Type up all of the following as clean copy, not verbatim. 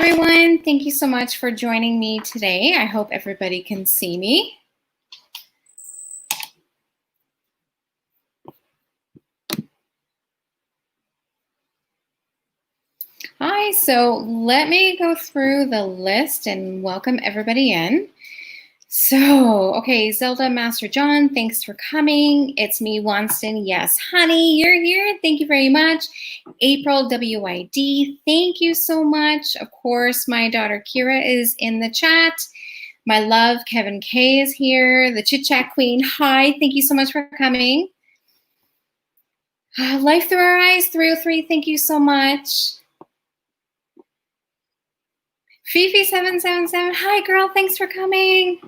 everyone. Thank you so much for joining me today. I hope everybody can see me. Hi, so let me go through the list and welcome everybody in. So, okay, Zelda Master John, thanks for coming. It's me, Wanston. Yes, honey, you're here. Thank you very much. April WID, thank you so much. Of course, my daughter Kira is in the chat. My love, Kevin K is here. The Chit Chat Queen, hi, thank you so much for coming. Life Through Our Eyes 303, thank you so much. Fifi777, hi girl, thanks for coming.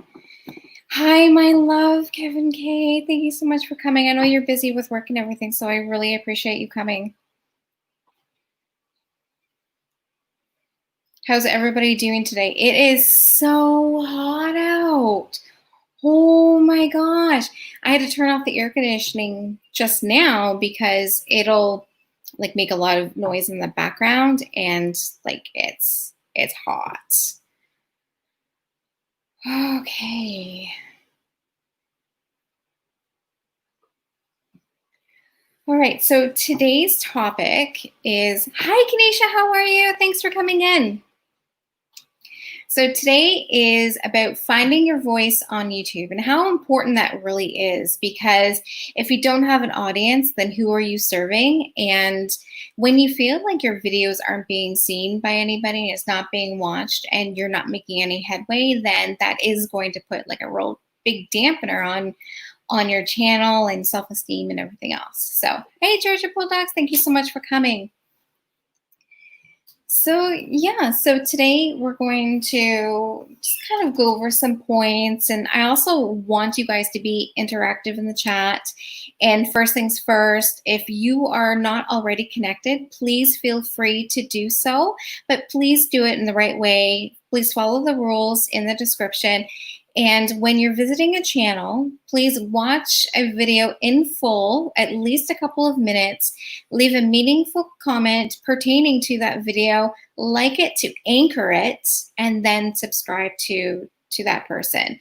Hi, my love, Kevin K. Thank you so much for coming. I know you're busy with work and everything, so I really appreciate you coming. How's everybody doing today? It is so hot out. Oh my gosh. I had to turn off the air conditioning just now because it'll like make a lot of noise in the background and like it's hot. Okay. All right, so today's topic is, hi Kanisha, how are you? Thanks for coming in. So today is about finding your voice on YouTube and how important that really is, because if you don't have an audience, then who are you serving? And when you feel like your videos aren't being seen by anybody, it's not being watched, and you're not making any headway, then that is going to put like a real big dampener on your channel and self-esteem and everything else. So, hey, Georgia Bulldogs, thank you so much for coming. So yeah, so today we're going to just kind of go over some points, and I also want you guys to be interactive in the chat. And first things first, if you are not already connected, please feel free to do so, but please do it in the right way. Please follow the rules in the description. And when you're visiting a channel, please watch a video in full, at least a couple of minutes, leave a meaningful comment pertaining to that video, like it to anchor it, and then subscribe to that person.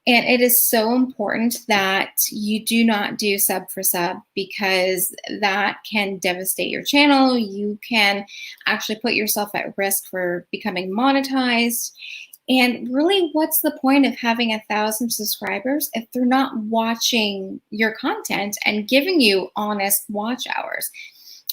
And it is so important that you do not do sub for sub, because that can devastate your channel. You can actually put yourself at risk for becoming monetized. And really, what's the point of having 1,000 subscribers if they're not watching your content and giving you honest watch hours?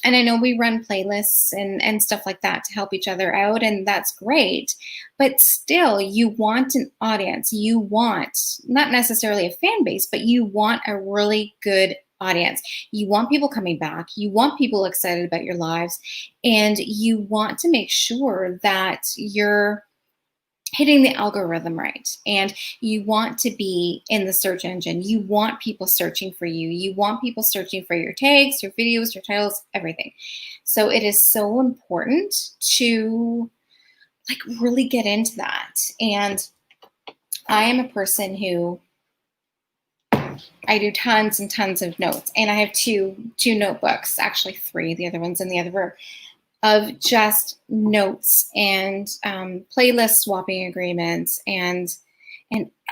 And I know we run playlists and stuff like that to help each other out, and that's great. But still, you want an audience. You want, not necessarily a fan base, but you want a really good audience. You want people coming back. You want people excited about your lives. And you want to make sure that you're hitting the algorithm right, and you want to be in the search engine. You want people searching for you. You want people searching for your tags, your videos, your titles, everything. So it is so important to like really get into that. And I am a person who, I do tons and tons of notes, and I have two notebooks, actually 3, the other one's in the other room, of just notes and playlist swapping agreements and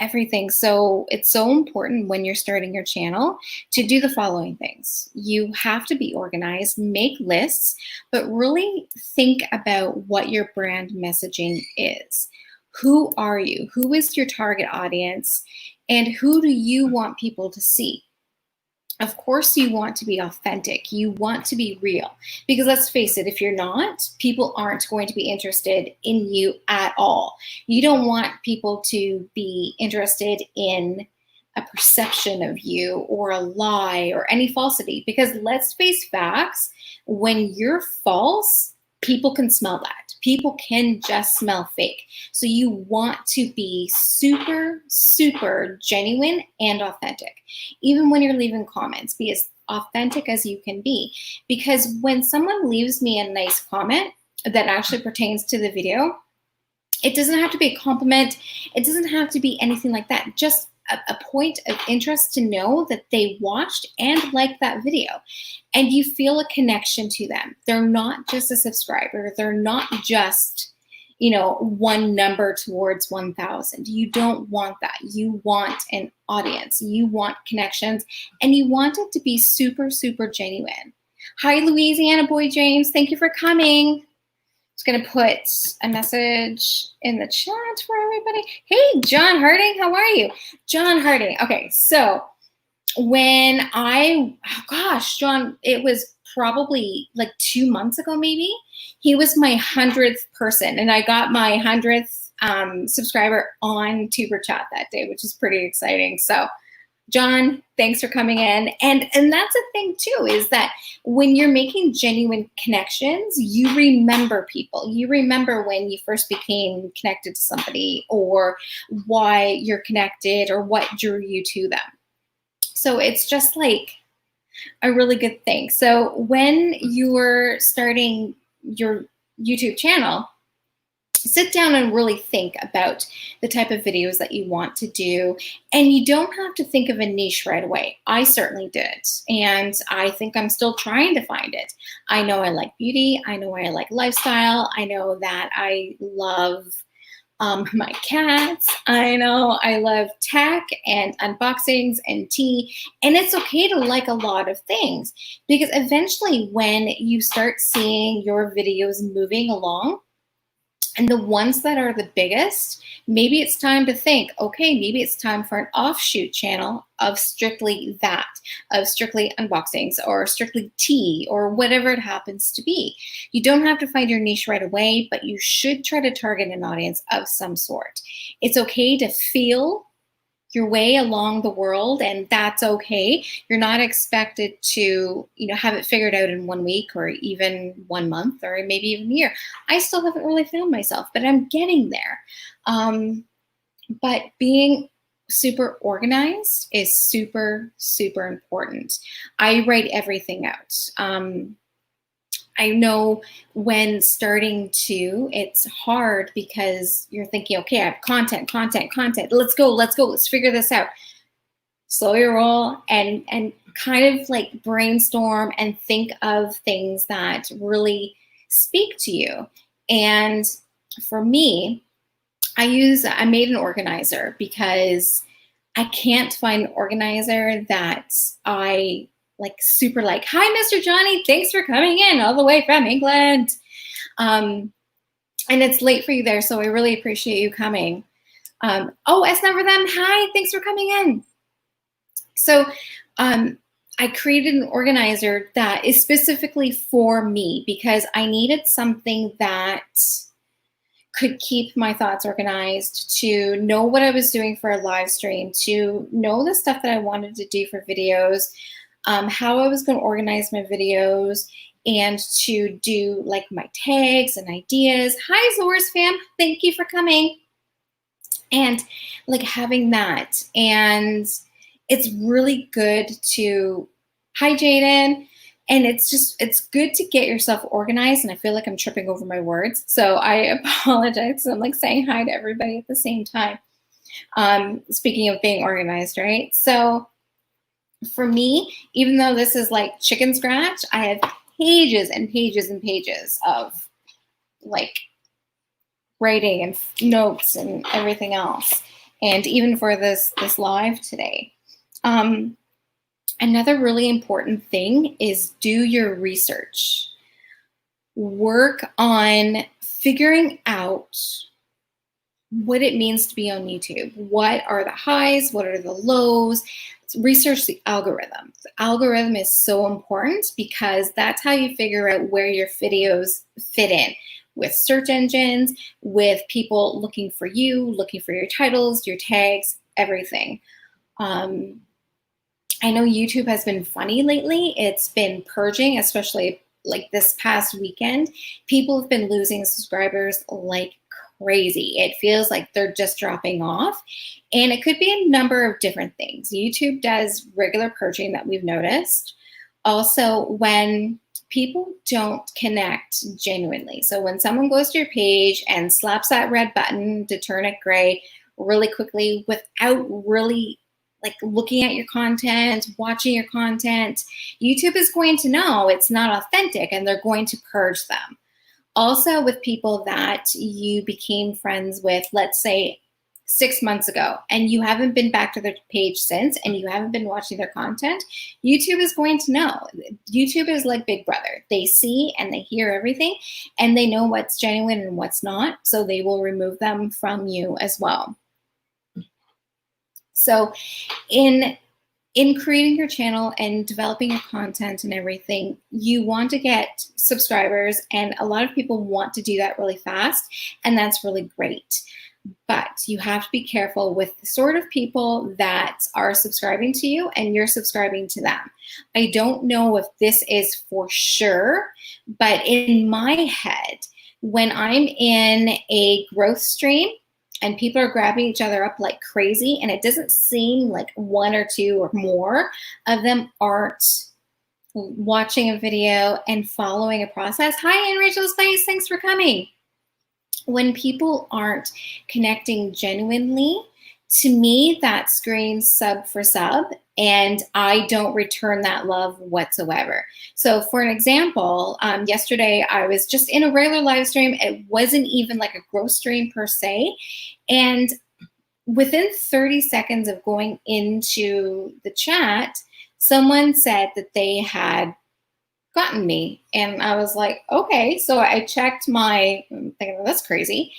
everything. So it's so important when you're starting your channel to do the following things. You have to be organized, make lists, but really think about what your brand messaging is. Who are you? Who is your target audience? And who do you want people to see? Of course, you want to be authentic. You want to be real, because let's face it, if you're not, people aren't going to be interested in you at all. You don't want people to be interested in a perception of you or a lie or any falsity, because let's face facts, when you're false, people can smell that. People can just smell fake. So you want to be super, super genuine and authentic. Even when you're leaving comments, be as authentic as you can be. Because when someone leaves me a nice comment that actually pertains to the video, it doesn't have to be a compliment. It doesn't have to be anything like that. Just a point of interest to know that they watched and liked that video, and you feel a connection to them. They're not just a subscriber. They're not just, one number towards 1,000. You don't want that. You want an audience. You want connections, and you want it to be super, super genuine. Hi, Louisiana Boy James. Thank you for coming. Just going to put a message in the chat for everybody. Hey, John Harding, how are you? John Harding. Okay, so John, it was probably like 2 months ago, maybe. He was my 100th person, and I got my 100th subscriber on Tuber Chat that day, which is pretty exciting. So John, thanks for coming in. And that's a thing too, is that when you're making genuine connections, you remember people. You remember when you first became connected to somebody, or why you're connected, or what drew you to them. So it's just like a really good thing. So when you're starting your YouTube channel, sit down and really think about the type of videos that you want to do. And you don't have to think of a niche right away. I certainly did. And I think I'm still trying to find it. I know I like beauty. I know I like lifestyle. I know that I love my cats. I know I love tech and unboxings and tea. And it's okay to like a lot of things, because eventually when you start seeing your videos moving along, and the ones that are the biggest, maybe it's time to think, okay, maybe it's time for an offshoot channel of strictly that, of strictly unboxings or strictly tea or whatever it happens to be. You don't have to find your niche right away, but you should try to target an audience of some sort. It's okay to feel your way along the world, and that's okay. You're not expected to, have it figured out in 1 week or even 1 month or maybe even a year. I still haven't really found myself, but I'm getting there. But being super organized is super, super important. I write everything out. I know when starting to, it's hard because you're thinking, okay, I have content. Let's go. Let's figure this out. Slow your roll and kind of like brainstorm and think of things that really speak to you. And for me, I made an organizer because I can't find an organizer that I super hi, Mr. Johnny, thanks for coming in all the way from England. And it's late for you there, so I really appreciate you coming. Oh, S number them, hi, thanks for coming in. So I created an organizer that is specifically for me because I needed something that could keep my thoughts organized, to know what I was doing for a live stream, to know the stuff that I wanted to do for videos, how I was going to organize my videos, and to do my tags and ideas. Hi, Zors fam, thank you for coming. And having that, and it's really good to, hi Jaden, and it's good to get yourself organized. And I feel like I'm tripping over my words, so I apologize. I'm saying hi to everybody at the same time. Speaking of being organized, right? So for me, even though this is like chicken scratch, I have pages and pages and pages of writing and notes and everything else. And even for this live today. Another really important thing is do your research. Work on figuring out what it means to be on YouTube. What are the highs? What are the lows? Research the algorithm. The algorithm is so important because that's how you figure out where your videos fit in with search engines, with people looking for you, looking for your titles, your tags, everything. I know YouTube has been funny lately. It's been purging, especially this past weekend. People have been losing subscribers like crazy. It feels like they're just dropping off. And it could be a number of different things. YouTube does regular purging that we've noticed. Also, when people don't connect genuinely. So when someone goes to your page and slaps that red button to turn it gray really quickly without really looking at your content, watching your content, YouTube is going to know it's not authentic and they're going to purge them. Also with people that you became friends with, let's say 6 months ago, and you haven't been back to their page since, and you haven't been watching their content, YouTube is going to know. YouTube is like Big Brother. They see and they hear everything, and they know what's genuine and what's not, so they will remove them from you as well. So in creating your channel and developing your content and everything, you want to get subscribers, and a lot of people want to do that really fast, and that's really great. But you have to be careful with the sort of people that are subscribing to you and you're subscribing to them. I don't know if this is for sure, but in my head, when I'm in a growth stream and people are grabbing each other up like crazy, and it doesn't seem like one or two or more of them aren't watching a video and following a process. Hi, Anne Rachel's Face, thanks for coming. When people aren't connecting genuinely, to me, that screams sub for sub, and I don't return that love whatsoever. So for an example, yesterday I was just in a regular live stream. It wasn't even like a growth stream per se. And within 30 seconds of going into the chat, someone said that they had gotten me. And I was like, okay. So I checked my, I'm thinking, well, that's crazy.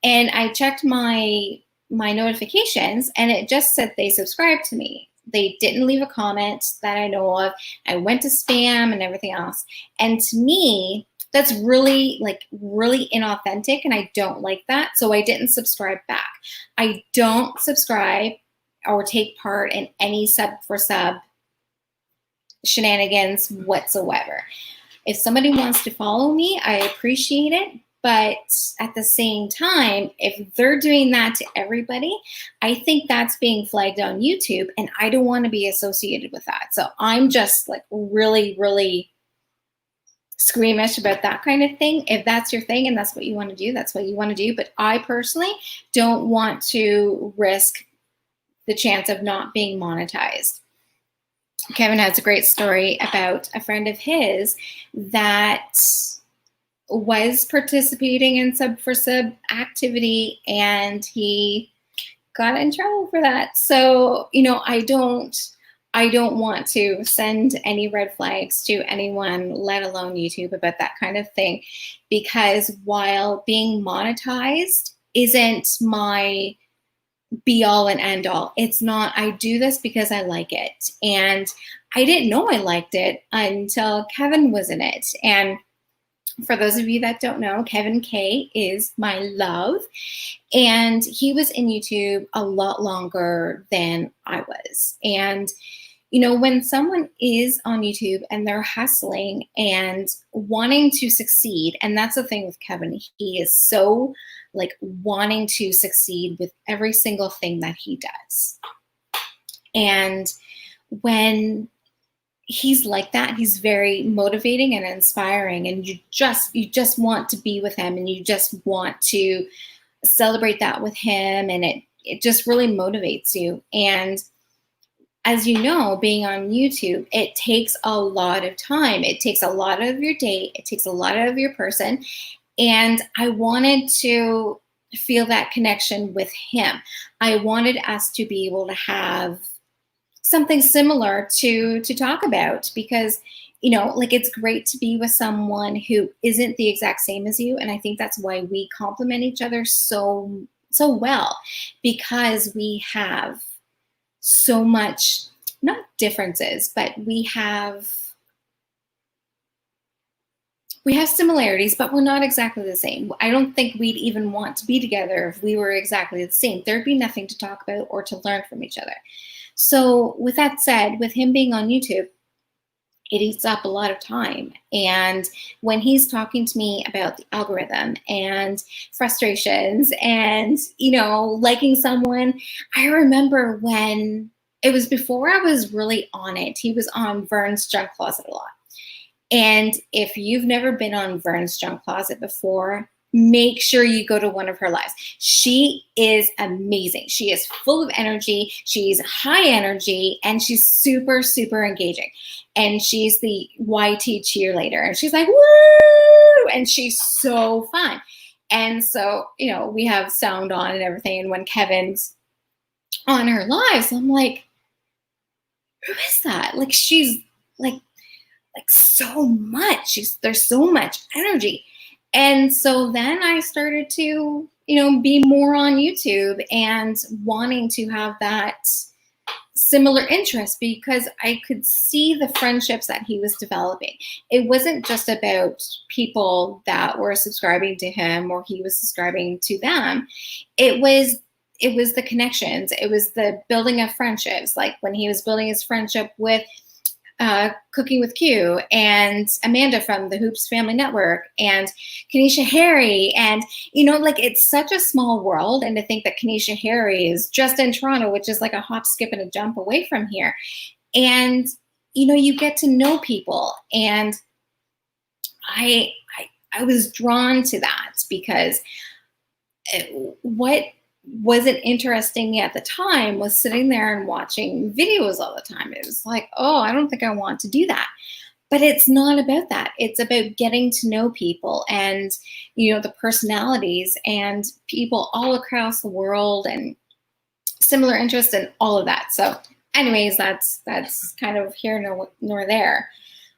And I checked my notifications, and it just said they subscribed to me. They didn't leave a comment that I know of. I went to spam and everything else. And to me, that's really inauthentic, and I don't like that. So I didn't subscribe back. I don't subscribe or take part in any sub for sub shenanigans whatsoever. If somebody wants to follow me, I appreciate it. But at the same time, if they're doing that to everybody, I think that's being flagged on YouTube, and I don't want to be associated with that. So I'm just like really, really squeamish about that kind of thing. If that's your thing and that's what you want to do, that's what you want to do. But I personally don't want to risk the chance of not being monetized. Kevin has a great story about a friend of his that was participating in sub for sub activity, and he got in trouble for that. So, you know, I don't want to send any red flags to anyone, let alone YouTube, about that kind of thing, because while being monetized isn't my be all and end all, it's not. I do this because I like it, and I didn't know I liked it until Kevin was in it. And for those of you that don't know, Kevin K is my love, and he was in YouTube a lot longer than I was. And you know, when someone is on YouTube and they're hustling and wanting to succeed, and that's the thing with Kevin, he is so like wanting to succeed with every single thing that he does. And when he's like that, he's very motivating and inspiring, and you just want to be with him, and you just want to celebrate that with him, and it just really motivates you. And as you know, being on YouTube, it takes a lot of time. It takes a lot of your day. It takes a lot of your person. And I wanted to feel that connection with him. I wanted us to be able to have something similar to talk about, because, you know, like, it's great to be with someone who isn't the exact same as you. And I think that's why we complement each other so well, because we have so much, not differences, but we have similarities, but we're not exactly the same. I don't think we'd even want to be together if we were exactly the same. There'd be nothing to talk about or to learn from each other. So with that said, with him being on YouTube, it eats up a lot of time. And when he's talking to me about the algorithm and frustrations and, you know, liking someone, I remember when it was before I was really on it, he was on Vern's Junk Closet a lot. And if you've never been on Vern's Junk Closet before, make sure you go to one of her lives. She is amazing. She is full of energy. She's high energy, and she's super, super engaging. And she's the YT cheerleader. And she's like, woo! And she's so fun. And so, you know, we have sound on and everything. And when Kevin's on her lives, I'm like, who is that? Like, she's like so much. There's so much energy. And so then I started to, you know, be more on YouTube and wanting to have that similar interest, because I could see the friendships that he was developing. It wasn't just about people that were subscribing to him or he was subscribing to them. It was the connections. It was the building of friendships. Like when he was building his friendship with Cooking with Q and Amanda from the Hoops Family Network and Kanisha Harry. And, you know, like, it's such a small world. And to think that Kanisha Harry is just in Toronto, which is like a hop, skip, and a jump away from here. And, you know, you get to know people. And I was drawn to that because what wasn't interesting at the time was sitting there and watching videos all the time. It was like, oh, I don't think I want to do that. But it's not about that. It's about getting to know people and, you know, the personalities and people all across the world and similar interests and all of that. So anyways, that's kind of here nor there.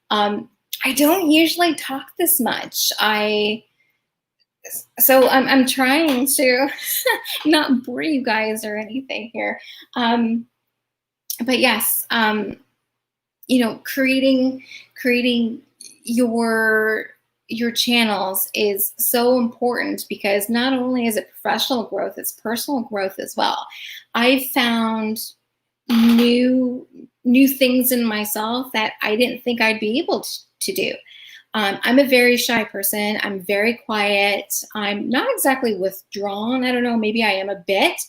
I don't usually talk this much. So I'm trying to not bore you guys or anything here. But yes, you know, creating your channels is so important, because not only is it professional growth, it's personal growth as well. I've found new things in myself that I didn't think I'd be able to do. I'm a very shy person. I'm very quiet. I'm not exactly withdrawn. I don't know, maybe I am a bit,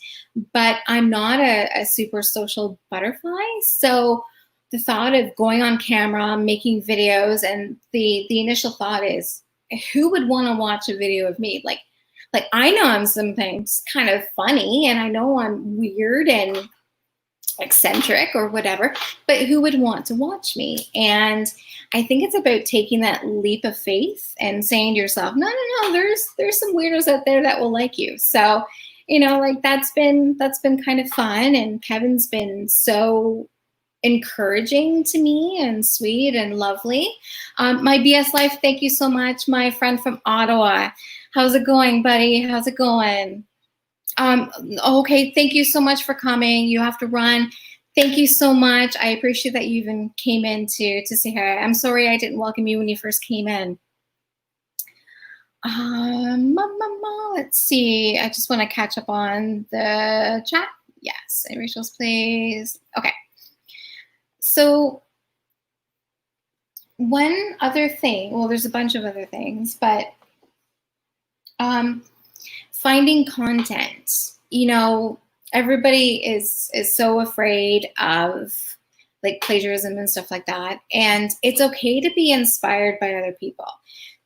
but I'm not a super social butterfly. So the thought of going on camera, making videos, and the initial thought is, who would want to watch a video of me? Like I know I'm sometimes kind of funny, and I know I'm weird and eccentric or whatever, but who would want to watch me? And I think it's about taking that leap of faith and saying to yourself, no, there's some weirdos out there that will like you. So, you know, like that's been kind of fun. And Kevin's been so encouraging to me and sweet and lovely. My BS Life, thank you so much. My friend from Ottawa. How's it going, buddy? How's it going? Okay, thank you so much for coming. You have to run. Thank you so much. I appreciate that you even came in to say hi. I'm sorry I didn't welcome you when you first came in. Let's see. I just want to catch up on the chat. Yes, and Rachel's please. Okay. So one other thing, well, there's a bunch of other things, but finding content. You know, everybody is so afraid of like plagiarism and stuff like that. And it's okay to be inspired by other people.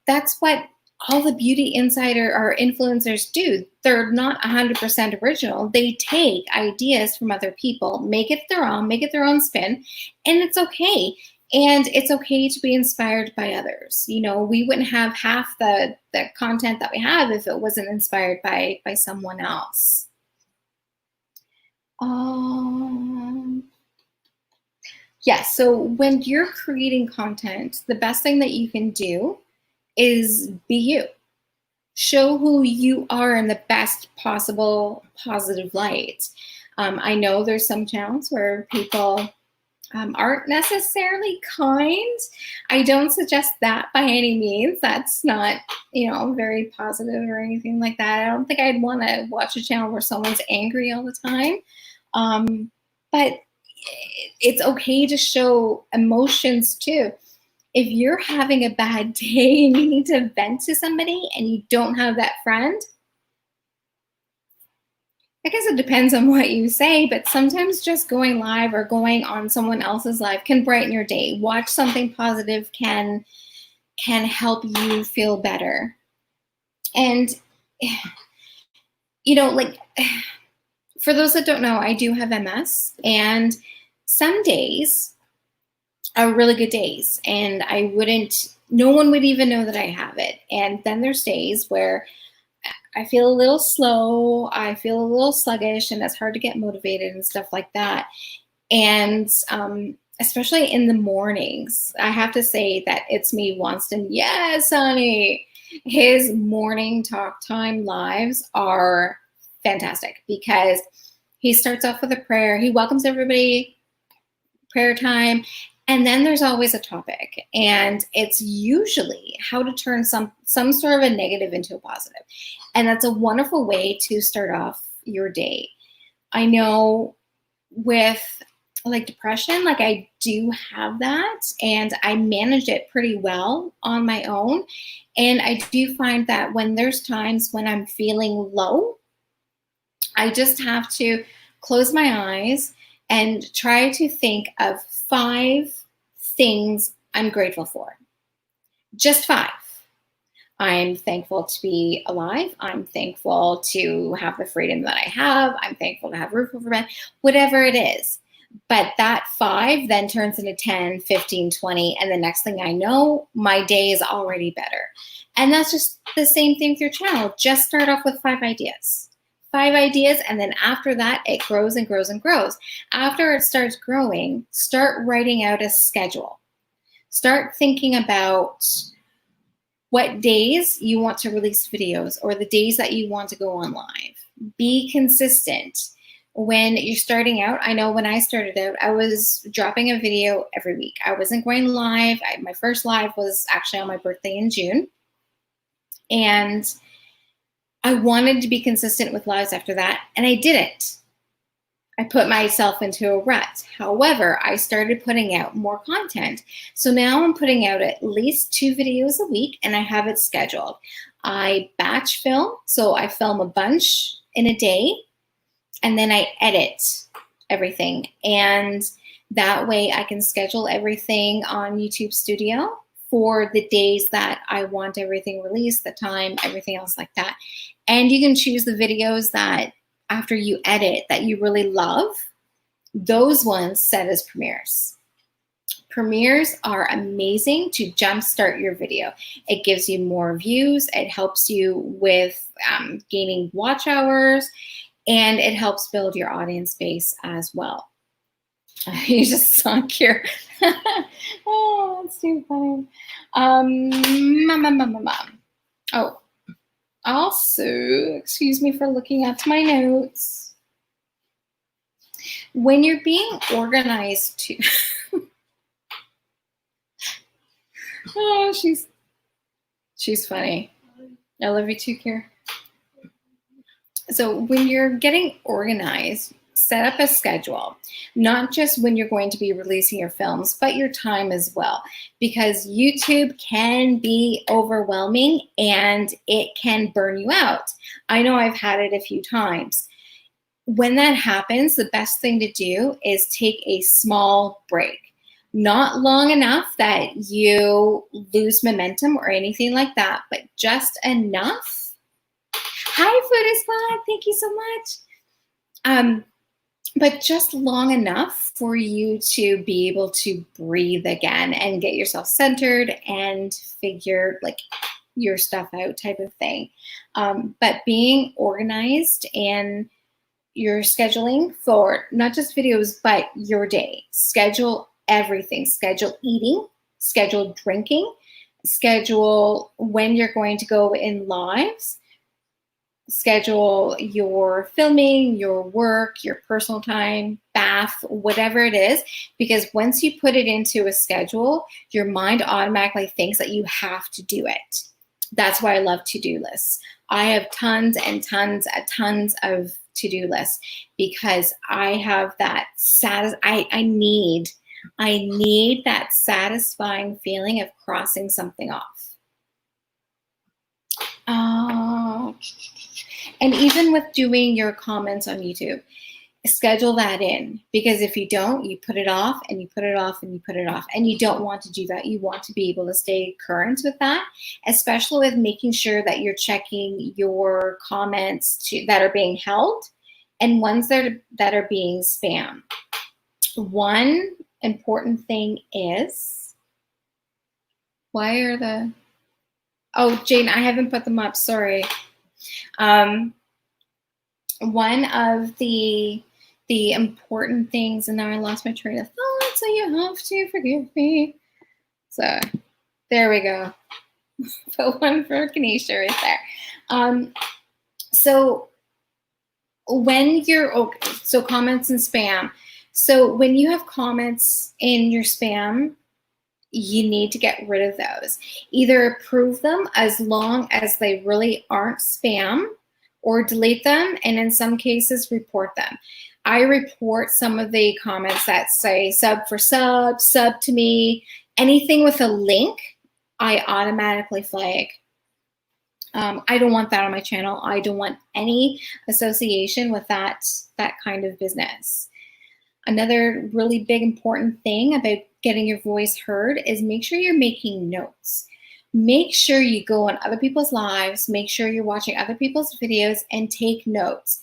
That's what all the beauty insider or influencers do. They're not 100% original. They take ideas from other people, make it their own spin, and it's okay. And it's okay to be inspired by others. You know, we wouldn't have half the content that we have if it wasn't inspired by someone else. Yes, so when you're creating content, the best thing that you can do is be you. Show who you are in the best possible positive light. I know there's some channels where people aren't necessarily kind. I don't suggest that by any means. That's not, you know, very positive or anything like that. I don't think I'd want to watch a channel where someone's angry all the time. But it's okay to show emotions too. If you're having a bad day and you need to vent to somebody and you don't have that friend, I guess it depends on what you say, but sometimes just going live or going on someone else's live can brighten your day. Watch something positive can help you feel better. And, you know, like, for those that don't know, I do have MS, and some days are really good days, and no one would even know that I have it. And then there's days where I feel a little slow, I feel a little sluggish, and it's hard to get motivated and stuff like that. And especially in the mornings, I have to say that It's Me, Wanston. Yes, honey. His morning talk time lives are fantastic because he starts off with a prayer. He welcomes everybody, prayer time, and then there's always a topic. And it's usually how to turn some sort of a negative into a positive. And that's a wonderful way to start off your day. I know with like depression, like I do have that, and I manage it pretty well on my own. And I do find that when there's times when I'm feeling low, I just have to close my eyes and try to think of 5 things I'm grateful for. Just 5. I'm thankful to be alive. I'm thankful to have the freedom that I have. I'm thankful to have a roof over my head, whatever it is. But that 5 then turns into 10, 15, 20. And the next thing I know, my day is already better. And that's just the same thing with your channel. Just start off with 5 ideas. 5 ideas, and then after that, it grows and grows and grows. After it starts growing, start writing out a schedule. Start thinking about what days you want to release videos or the days that you want to go on live. Be consistent. When you're starting out, I know when I started out, I was dropping a video every week. I wasn't going live. My first live was actually on my birthday in June. And I wanted to be consistent with lives after that, and I didn't. I put myself into a rut. However, I started putting out more content. So now I'm putting out at least 2 videos a week, and I have it scheduled. I batch film, so I film a bunch in a day, and then I edit everything. And that way I can schedule everything on YouTube Studio for the days that I want everything released, the time, everything else like that. And you can choose the videos that after you edit that you really love. Those ones set as premieres. Premieres are amazing to jumpstart your video. It gives you more views. It helps you with gaining watch hours, and it helps build your audience base as well. You just sunk here. Oh, that's too funny. Oh, also, excuse me for looking at my notes. When you're being organized too. Oh, she's funny. I love you too, Kier. So when you're getting organized, set up a schedule, not just when you're going to be releasing your films, but your time as well, because YouTube can be overwhelming and it can burn you out. I know I've had it a few times. When that happens, the best thing to do is take a small break. Not long enough that you lose momentum or anything like that, but just enough. Hi, Food is Fun. Thank you so much. But just long enough for you to be able to breathe again and get yourself centered and figure like your stuff out type of thing. But being organized and your scheduling for not just videos, but your day. Schedule everything. Schedule eating, schedule drinking, schedule when you're going to go in lives, schedule your filming, your work, your personal time, bath, whatever it is, because once you put it into a schedule, your mind automatically thinks that you have to do it. That's why I love to-do lists. I have tons and tons and tons of to-do lists because I have that I need that satisfying feeling of crossing something off. And even with doing your comments on YouTube, schedule that in, because if you don't, you put it off and you put it off and you put it off, and you don't want to do that. You want to be able to stay current with that, especially with making sure that you're checking your comments that are being held and ones that are being spam. One important thing is, why are the, oh, Jane, I haven't put them up, sorry. One of the important things, and now I lost my train of thought, so you have to forgive me. So there we go. Put one for Kanisha right there. So when you're, so comments and spam. So when you have comments in your spam, you need to get rid of those. Either approve them as long as they really aren't spam, or delete them, and in some cases report them. I report some of the comments that say sub for sub, sub to me, anything with a link, I automatically flag. I don't want that on my channel. I don't want any association with that kind of business. Another really big important thing about getting your voice heard is make sure you're making notes. Make sure you go on other people's lives, make sure you're watching other people's videos, and take notes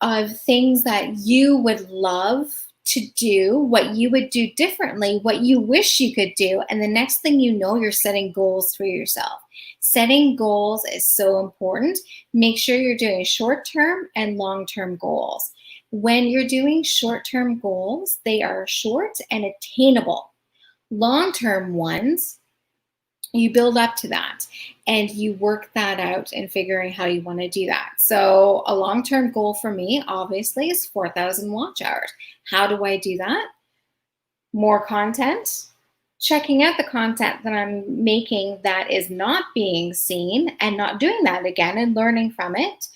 of things that you would love to do, what you would do differently, what you wish you could do, and the next thing you know, you're setting goals for yourself. Setting goals is so important. Make sure you're doing short-term and long-term goals. When you're doing short-term goals, they are short and attainable. Long-term ones, you build up to that and you work that out and figuring how you want to do that. So a long-term goal for me, obviously, is 4,000 watch hours. How do I do that? More content, checking out the content that I'm making that is not being seen and not doing that again and learning from it.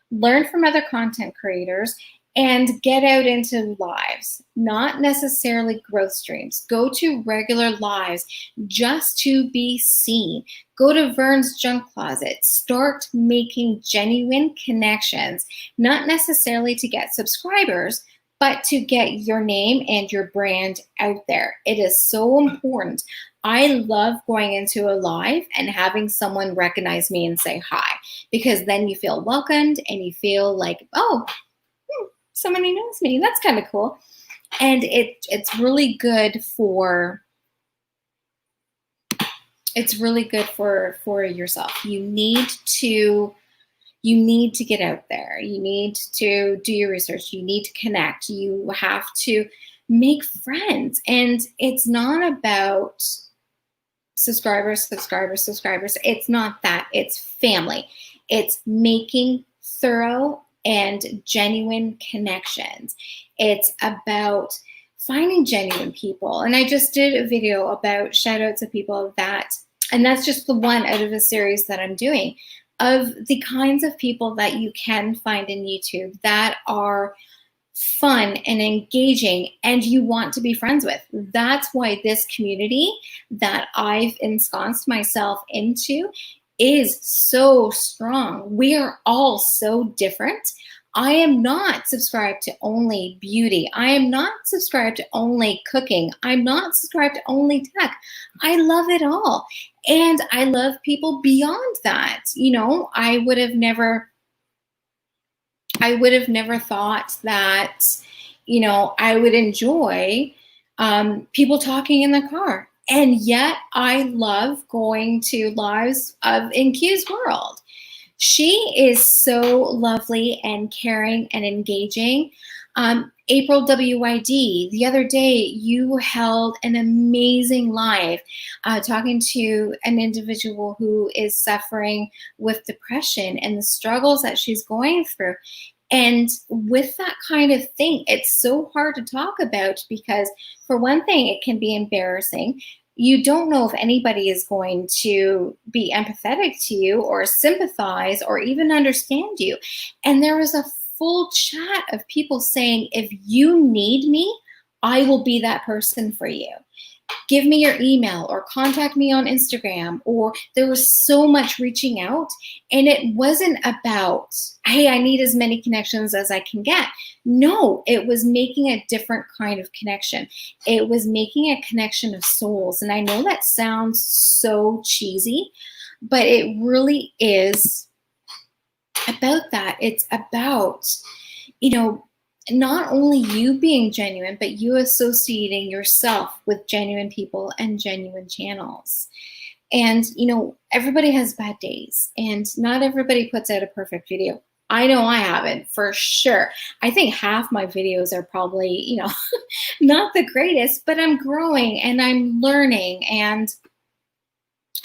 Learn from other content creators and get out into lives, not necessarily growth streams. Go to regular lives just to be seen. Go to Vern's Junk Closet. Start making genuine connections, not necessarily to get subscribers, but to get your name and your brand out there. It is so important. I love going into a live and having someone recognize me and say hi, because then you feel welcomed and you feel like, oh, somebody knows me. That's kind of cool. And it's really good for yourself. You need to get out there. You need to do your research. You need to connect. You have to make friends. And it's not about subscribers. It's not that. It's family. It's making thorough and genuine connections. It's about finding genuine people. And I just did a video about shout outs of people and that's just the one out of a series that I'm doing, of the kinds of people that you can find in YouTube that are fun and engaging and you want to be friends with. That's why this community that I've ensconced myself into is so strong. We are all so different. I am not subscribed to only beauty. I am not subscribed to only cooking. I'm not subscribed to only tech. I love it all. And I love people beyond that. You know, I would have never thought that, you know, I would enjoy people talking in the car. And yet I love going to lives in Q's world. She is so lovely and caring and engaging. April WYD, the other day you held an amazing live talking to an individual who is suffering with depression and the struggles that she's going through. And with that kind of thing, it's so hard to talk about because, for one thing, it can be embarrassing. You don't know if anybody is going to be empathetic to you or sympathize or even understand you. And there was a full chat of people saying, if you need me, I will be that person for you. give me your email or contact me on Instagram, or there was so much reaching out. And it wasn't about, hey, I need as many connections as I can get. No, it was making a different kind of connection. It was making a connection of souls. And I know that sounds so cheesy, but it really is about that. It's about, not only you being genuine, but you associating yourself with genuine people and genuine channels. And, everybody has bad days, and not everybody puts out a perfect video. I know I haven't, for sure. I think half my videos are probably, not the greatest, but I'm growing and I'm learning and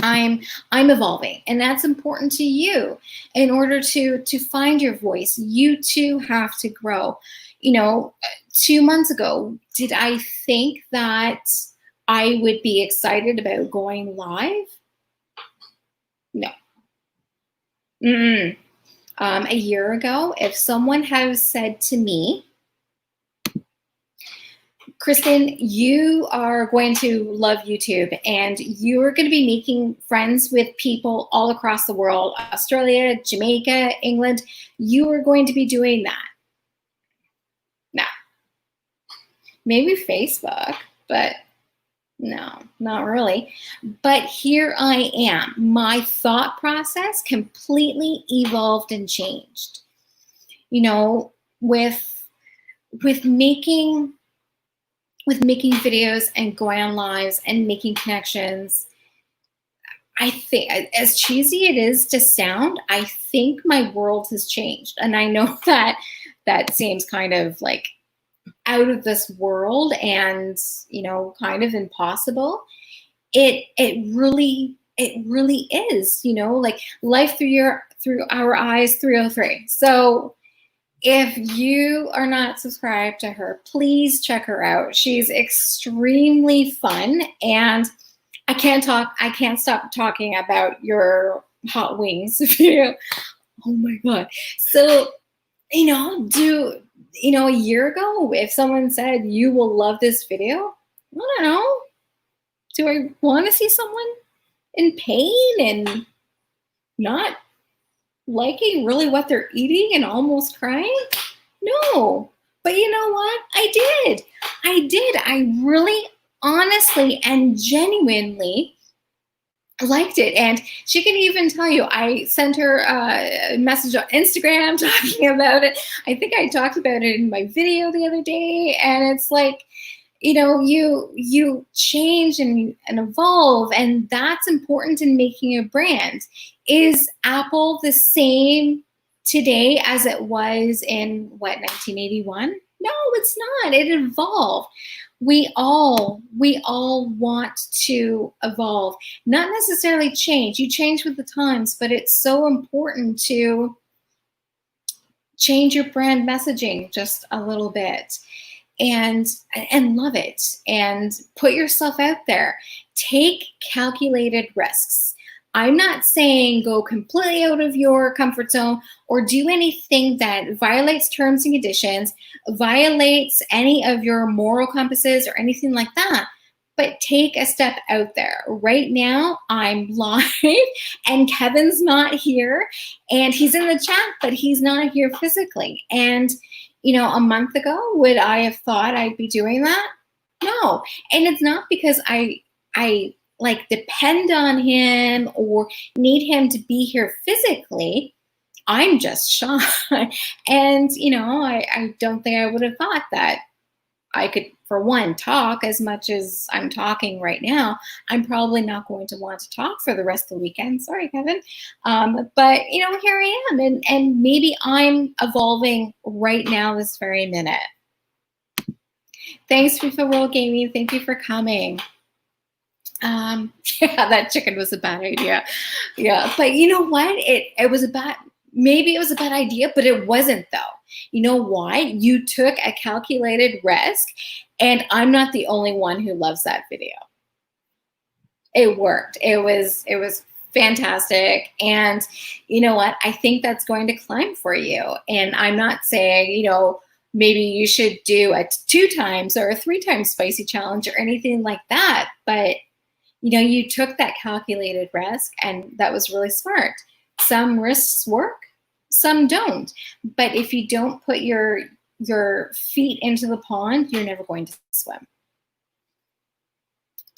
I'm evolving, and that's important to you. In order to find your voice, you too have to grow. 2 months ago, did I think that I would be excited about going live? No. A year ago, if someone has said to me, Kristen, you are going to love YouTube and you're going to be making friends with people all across the world, Australia, Jamaica, England. You are going to be doing that. No. Maybe Facebook, but no, not really. But here I am. My thought process completely evolved and changed. With making videos and going on lives and making connections, I think, as cheesy it is to sound, I think my world has changed. And I know that seems kind of like out of this world and, kind of impossible. It really is, like life through our eyes 303. So if you are not subscribed to her, please check her out. She's extremely fun, and I can't stop talking about your hot wings video. Oh my God. So, a year ago, if someone said you will love this video, I don't know. Do I want to see someone in pain and not liking really what they're eating and almost crying? No. But you know what? I did. I really, honestly, and genuinely liked it. And she can even tell you, I sent her a message on Instagram talking about it. I think I talked about it in my video the other day. And it's like, you change and evolve, and that's important in making a brand. Is Apple the same today as it was in 1981? No, it's not. It evolved. We all want to evolve, not necessarily change. You change with the times, but it's so important to change your brand messaging just a little bit and love it and put yourself out there. Take calculated risks. I'm not saying go completely out of your comfort zone or do anything that violates terms and conditions, violates any of your moral compasses or anything like that, but take a step out there. Right now, I'm live and Kevin's not here, and he's in the chat, but he's not here physically. And, a month ago, would I have thought I'd be doing that? No. And it's not because I depend on him or need him to be here physically. I'm just shy. And, I don't think I would have thought that I could, for one, talk as much as I'm talking right now. I'm probably not going to want to talk for the rest of the weekend. Sorry, Kevin. But, here I am. And maybe I'm evolving right now this very minute. Thanks, FIFA World Gaming. Thank you for coming. Yeah, that chicken was a bad idea. Yeah, but you know what? Maybe it was a bad idea, but it wasn't though. You know why? You took a calculated risk, and I'm not the only one who loves that video. It worked. It was fantastic. And you know what? I think that's going to climb for you. And I'm not saying, maybe you should do a 2 times or a 3 times spicy challenge or anything like that. But you took that calculated risk, and that was really smart. Some risks work, some don't. But if you don't put your feet into the pond, you're never going to swim.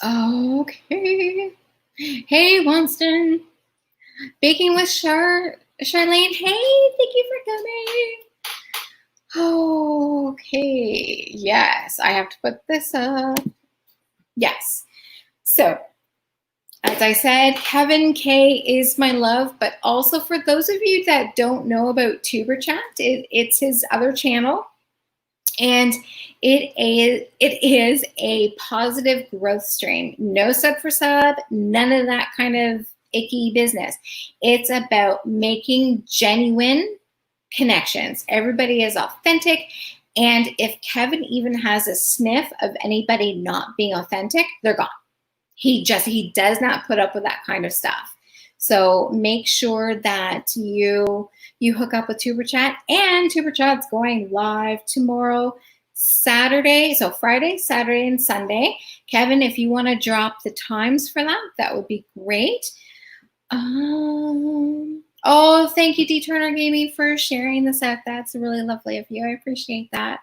Okay. Hey, Winston. Baking with Charlene. Hey, thank you for coming. Okay. Yes, I have to put this up. Yes. So, as I said, Kevin K is my love, but also for those of you that don't know about Tuber Chat, it's his other channel. And it is a positive growth stream. No sub for sub, none of that kind of icky business. It's about making genuine connections. Everybody is authentic. And if Kevin even has a sniff of anybody not being authentic, they're gone. He does not put up with that kind of stuff. So make sure that you hook up with Tuber Chat, and Tuber Chat's going live tomorrow, Saturday. So Friday, Saturday, and Sunday. Kevin, if you want to drop the times for that would be great. Oh, thank you, D Turner Gaming, for sharing this out. That's really lovely of you. I appreciate that.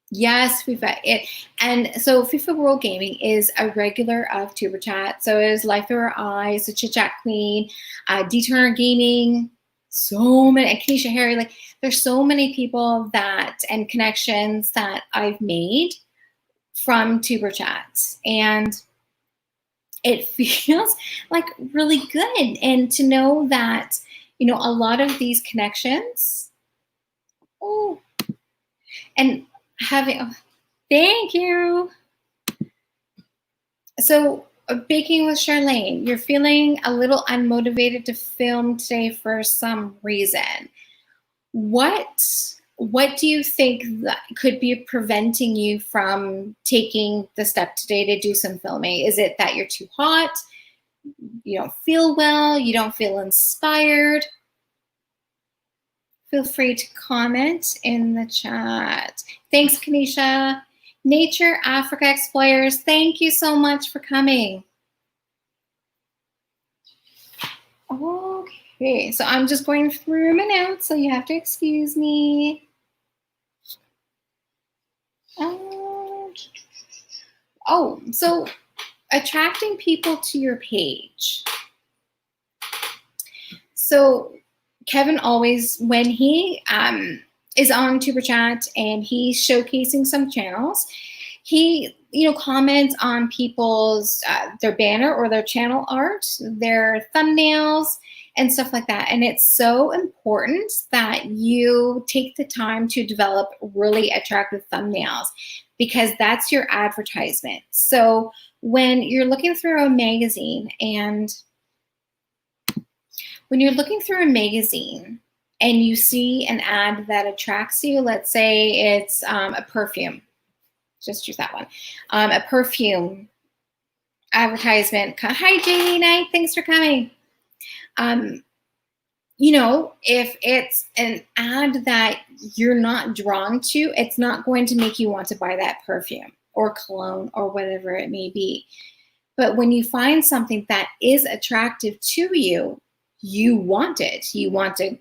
Yes, FIFA. And so FIFA World Gaming is a regular of Tuber Chat. So is Life Through Our Eyes, the Chit Chat Queen, D Turner Gaming, so many, and Keisha Harry. Like, there's so many people and connections that I've made from Tuber Chat, and it feels like really good. And to know that a lot of these connections. Oh, and thank you. So, baking with Charlene, you're feeling a little unmotivated to film today for some reason. What do you think that could be preventing you from taking the step today to do some filming? Is it that you're too hot? You don't feel well? You don't feel inspired? Feel free to comment in the chat. Thanks, Kanisha. Nature Africa Explorers, thank you so much for coming. Okay, so I'm just going through my notes, so you have to excuse me. So attracting people to your page. So Kevin always, when he is on Tuber Chat and he's showcasing some channels, he comments on people's their banner or their channel art, their thumbnails, and stuff like that. And it's so important that you take the time to develop really attractive thumbnails, because that's your advertisement. So when you're looking through a magazine and you see an ad that attracts you, let's say it's a perfume, just use that one, a perfume advertisement. Hi, JD Knight, thanks for coming. If it's an ad that you're not drawn to, it's not going to make you want to buy that perfume or cologne or whatever it may be. But when you find something that is attractive to you, you want it. You want to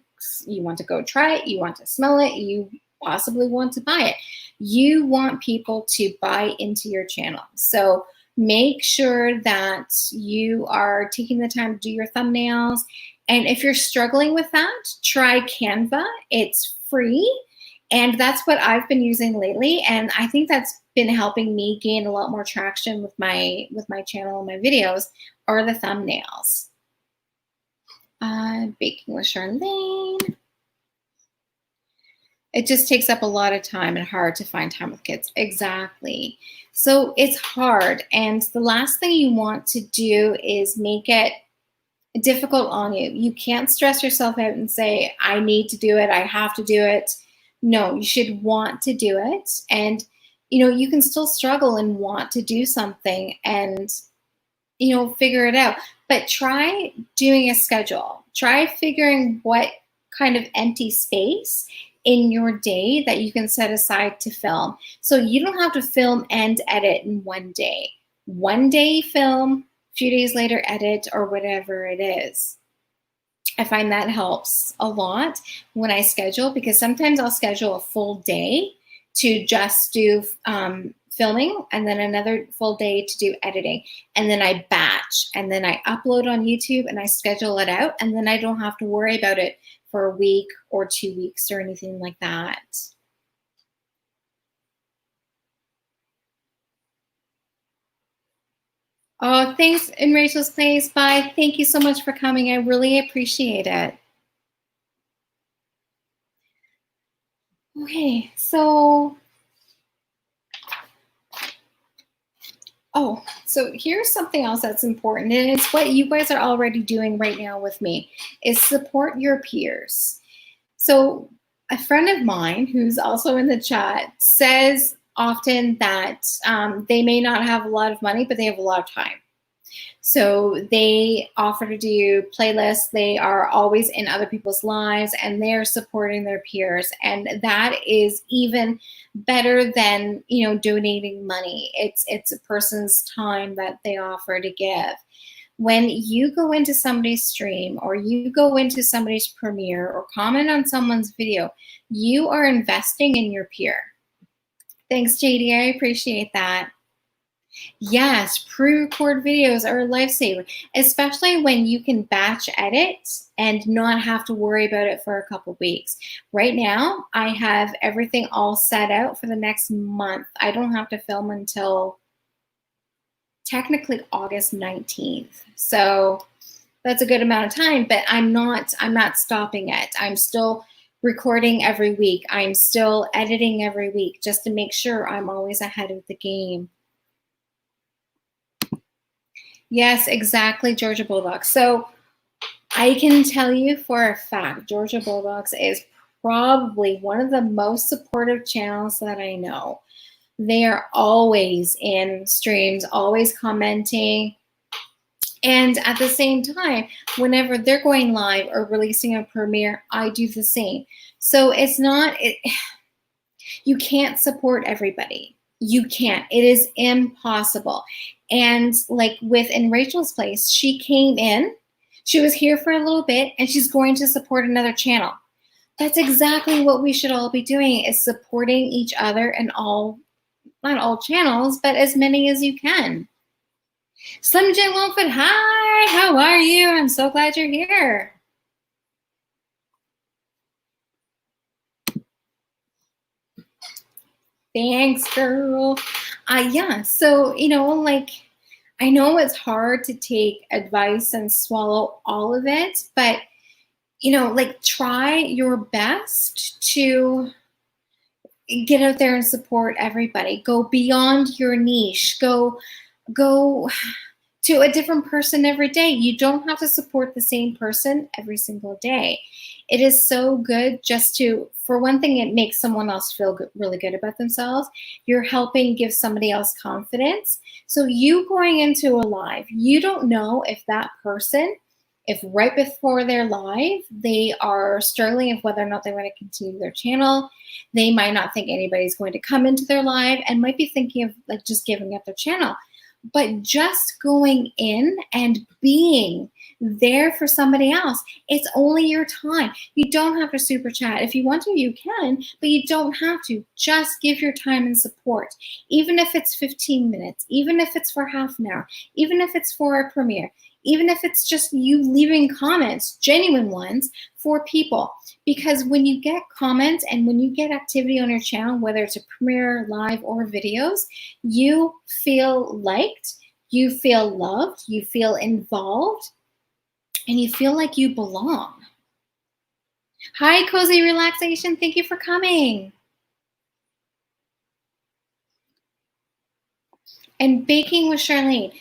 go try it. You want to smell it. You possibly want to buy it. You want people to buy into your channel. So make sure that you are taking the time to do your thumbnails. And if you're struggling with that, try Canva. It's free. And that's what I've been using lately. And I think that's been helping me gain a lot more traction with my channel and my videos, are the thumbnails. Baking with Charlene. It just takes up a lot of time and hard to find time with kids. Exactly. So it's hard. And the last thing you want to do is make it difficult on you. You can't stress yourself out and say, I need to do it. I have to do it. No, you should want to do it. And, you can still struggle and want to do something and, figure it out. But try doing a schedule. Try figuring what kind of empty space in your day that you can set aside to film. So you don't have to film and edit in one day. One day film, a few days later edit, or whatever it is. I find that helps a lot when I schedule, because sometimes I'll schedule a full day to just do filming, and then another full day to do editing. And then I batch, and then I upload on YouTube, and I schedule it out, and then I don't have to worry about it for a week or 2 weeks or anything like that. Oh, thanks, in Rachel's Place. Bye. Thank you so much for coming. I really appreciate it. Okay, so so here's something else that's important, and it's what you guys are already doing right now with me, is support your peers. So a friend of mine who's also in the chat says often that they may not have a lot of money, but they have a lot of time. So they offer to do playlists. They are always in other people's lives, and they're supporting their peers. And that is even better than, you know, donating money. It's a person's time that they offer to give. When you go into somebody's stream, or you go into somebody's premiere, or comment on someone's video, you are investing in your peer. Thanks, JD. I appreciate that. Yes, pre-record videos are a lifesaver, especially when you can batch edit and not have to worry about it for a couple weeks. Right now, I have everything all set out for the next month. I don't have to film until technically August 19th. So that's a good amount of time, but I'm not stopping it. I'm still recording every week. I'm still editing every week, just to make sure I'm always ahead of the game. Yes, exactly, Georgia Bulldogs. So I can tell you for a fact, Georgia Bulldogs is probably one of the most supportive channels that I know. They are always in streams, always commenting. And at the same time, whenever they're going live or releasing a premiere, I do the same. So it's not, you can't support everybody. You can't. It is impossible. And like in Rachel's Place, she came in, she was here for a little bit, and she's going to support another channel. That's exactly what we should all be doing, is supporting each other in all, not all channels, but as many as you can. Slim Jim Longfoot, hi, how are you? I'm so glad you're here. Thanks, girl. Yeah, so, you know, like, I know it's hard to take advice and swallow all of it, but, you know, like, try your best to get out there and support everybody. Go beyond your niche. Go to a different person every day. You don't have to support the same person every single day. It is so good just to, for one thing, it makes someone else feel good, really good about themselves. You're helping give somebody else confidence. So you going into a live, you don't know if that person, if right before they're live, they are struggling with whether or not they want to continue their channel. They might not think anybody's going to come into their live and might be thinking of like just giving up their channel. But just going in and being there for somebody else, it's only your time. You don't have to super chat. If you want to, you can, but you don't have to. Just give your time and support. Even if it's 15 minutes, even if it's for half an hour, even if it's for a premiere, even if it's just you leaving comments, genuine ones, for people. Because when you get comments and when you get activity on your channel, whether it's a premiere, live, or videos, you feel liked, you feel loved, you feel involved, and you feel like you belong. Hi, Cozy Relaxation. Thank you for coming. And Baking with Charlene.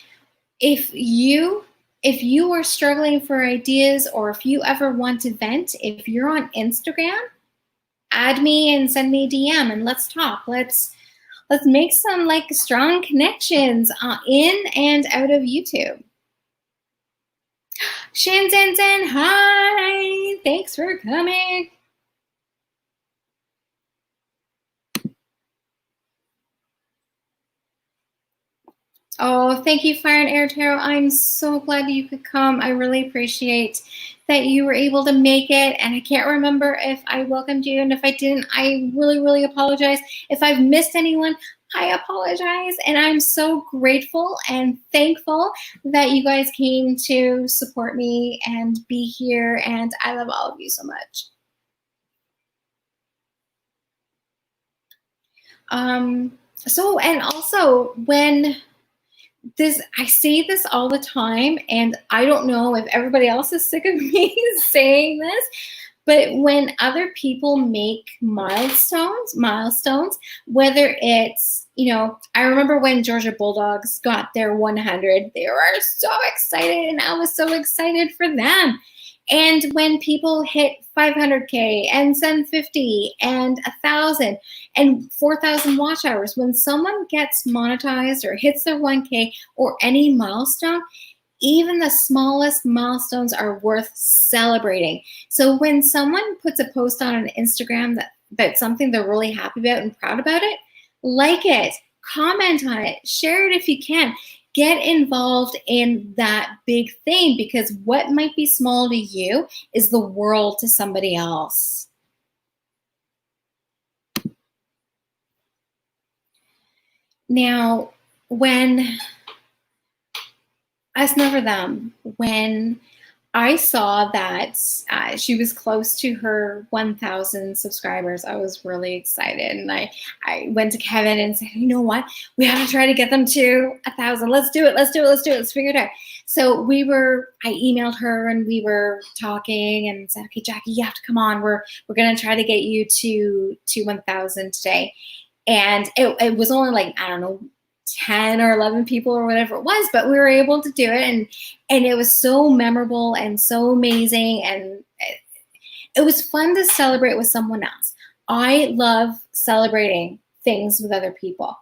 If you are struggling for ideas, or if you ever want to vent, if you're on Instagram, add me and send me a DM and let's talk. Let's make some like strong connections in and out of YouTube. Shan Zen Zen, hi, thanks for coming. Oh, thank you, Fire and Air Tarot. I'm so glad you could come. I really appreciate that you were able to make it. And I can't remember if I welcomed you. And if I didn't, I really, really apologize. If I've missed anyone, I apologize. And I'm so grateful and thankful that you guys came to support me and be here. And I love all of you so much. And also when I say this all the time, and I don't know if everybody else is sick of me saying this, but when other people make milestones, whether it's, I remember when Georgia Bulldogs got their 100, they were so excited, and I was so excited for them. And when people hit 500K and 750 and 1,000 and 4,000 watch hours, when someone gets monetized or hits their 1K or any milestone, even the smallest milestones are worth celebrating. So when someone puts a post on an Instagram that's something they're really happy about and proud about it, like it, comment on it, share it if you can. Get involved in that big thing, because what might be small to you is the world to somebody else. Now, when us never them, when I saw that she was close to her 1,000 subscribers, I was really excited. And I went to Kevin and said, you know what? We have to try to get them to 1,000. Let's do it. Let's figure it out. So I emailed her and we were talking and said, okay, Jackie, you have to come on. We're going to try to get you to 1,000 today. And it was only like, I don't know, 10 or 11 people or whatever it was, but we were able to do it. And it was so memorable and so amazing. And it was fun to celebrate with someone else. I love celebrating things with other people.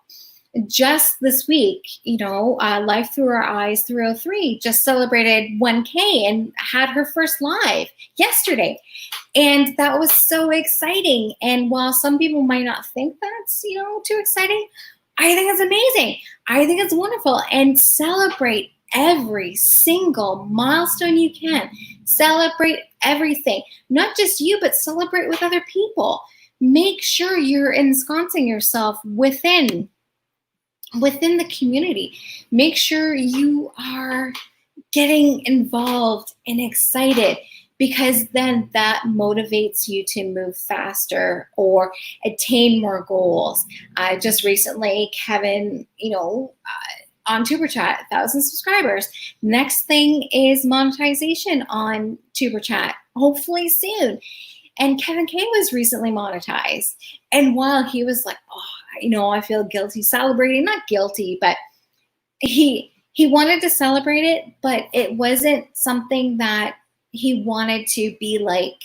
Just this week, Life Through Our Eyes 303 just celebrated 1K and had her first live yesterday. And that was so exciting. And while some people might not think that's, too exciting, I think it's amazing. I think it's wonderful. And celebrate every single milestone you can. Celebrate everything. Not just you, but celebrate with other people. Make sure you're ensconcing yourself within the community. Make sure you are getting involved and excited, because then that motivates you to move faster or attain more goals. Just recently, Kevin, on Tuber Chat, 1,000 subscribers. Next thing is monetization on Tuber Chat, hopefully soon. And Kevin K was recently monetized. And while he was like, I feel guilty celebrating, not guilty, but he wanted to celebrate it, but it wasn't something that he wanted to be like,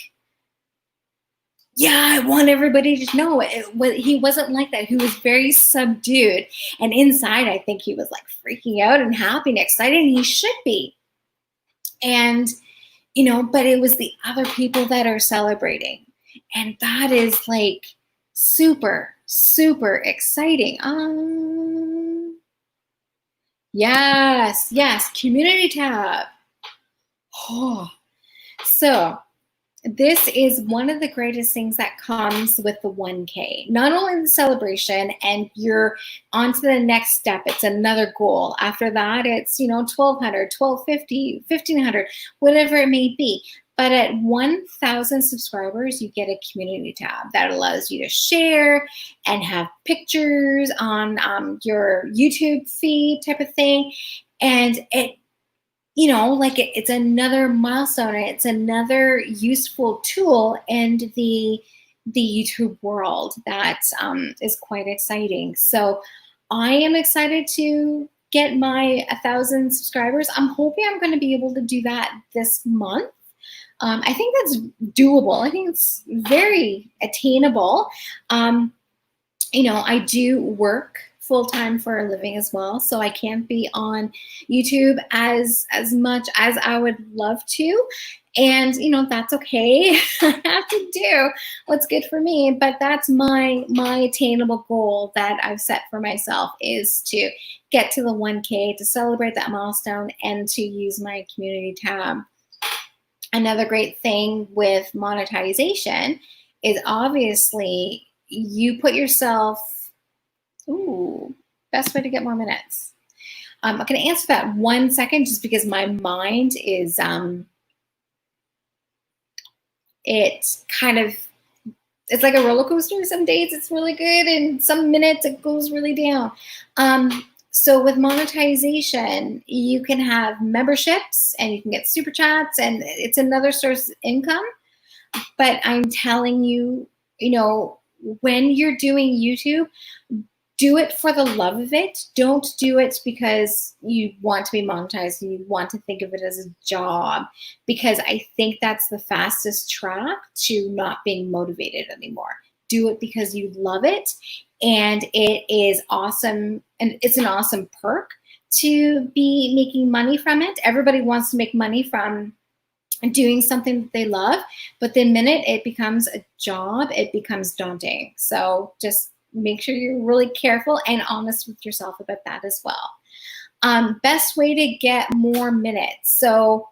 yeah, I want everybody to know. He wasn't like that. He was very subdued. And inside, I think he was like freaking out and happy and excited, and he should be. And, but it was the other people that are celebrating. And that is like super, super exciting. Yes, community tab. Oh. So this is one of the greatest things that comes with the 1K. Not only the celebration, and you're on to the next step. It's another goal. After that, it's 1,200, 1,250, 1,500, whatever it may be. But at 1,000 subscribers, you get a community tab that allows you to share and have pictures on your YouTube feed type of thing. And it's another milestone. It's another useful tool in the YouTube world that is quite exciting. So I am excited to get my 1,000 subscribers. I'm hoping I'm going to be able to do that this month. I think that's doable. I think it's very attainable. I do work full-time for a living as well, so I can't be on YouTube as much as I would love to. And that's okay. I have to do what's good for me, but that's my attainable goal that I've set for myself, is to get to the 1K, to celebrate that milestone, and to use my community tab. Another great thing with monetization is obviously you put yourself, ooh, best way to get more minutes. I'm going to answer that 1 second just because my mind is it's like a roller coaster. Some days it's really good, and some minutes it goes really down. So with monetization, you can have memberships and you can get super chats, and it's another source of income. But I'm telling you, when you're doing YouTube, do it for the love of it. Don't do it because you want to be monetized and you want to think of it as a job, because I think that's the fastest track to not being motivated anymore. Do it because you love it, and it is awesome, and it's an awesome perk to be making money from it. Everybody wants to make money from doing something that they love, but the minute it becomes a job, it becomes daunting. So just make sure you're really careful and honest with yourself about that as well. Best way to get more minutes. So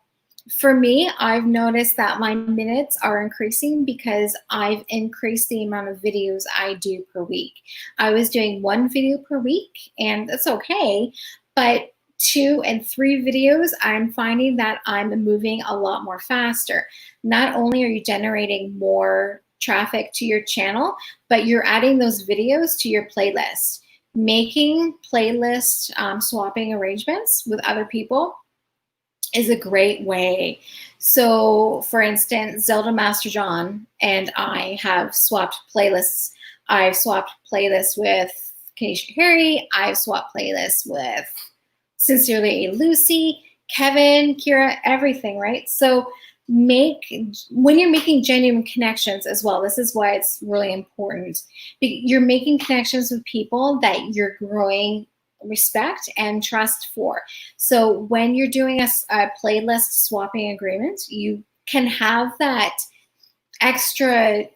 for me, I've noticed that my minutes are increasing because I've increased the amount of videos I do per week. I was doing 1 video per week, and that's okay, but 2 and 3 videos, I'm finding that I'm moving a lot more faster. Not only are you generating more traffic to your channel, but you're adding those videos to your playlist. Making playlist swapping arrangements with other people is a great way. So for instance, Zelda Master John and I have swapped playlists. I've swapped playlists with Kanisha Harry. I've swapped playlists with Sincerely Lucy, Kevin, Kira, everything, right? So when you're making genuine connections as well, this is why it's really important. You're making connections with people that you're growing respect and trust for. So when you're doing a playlist swapping agreement, you can have that extra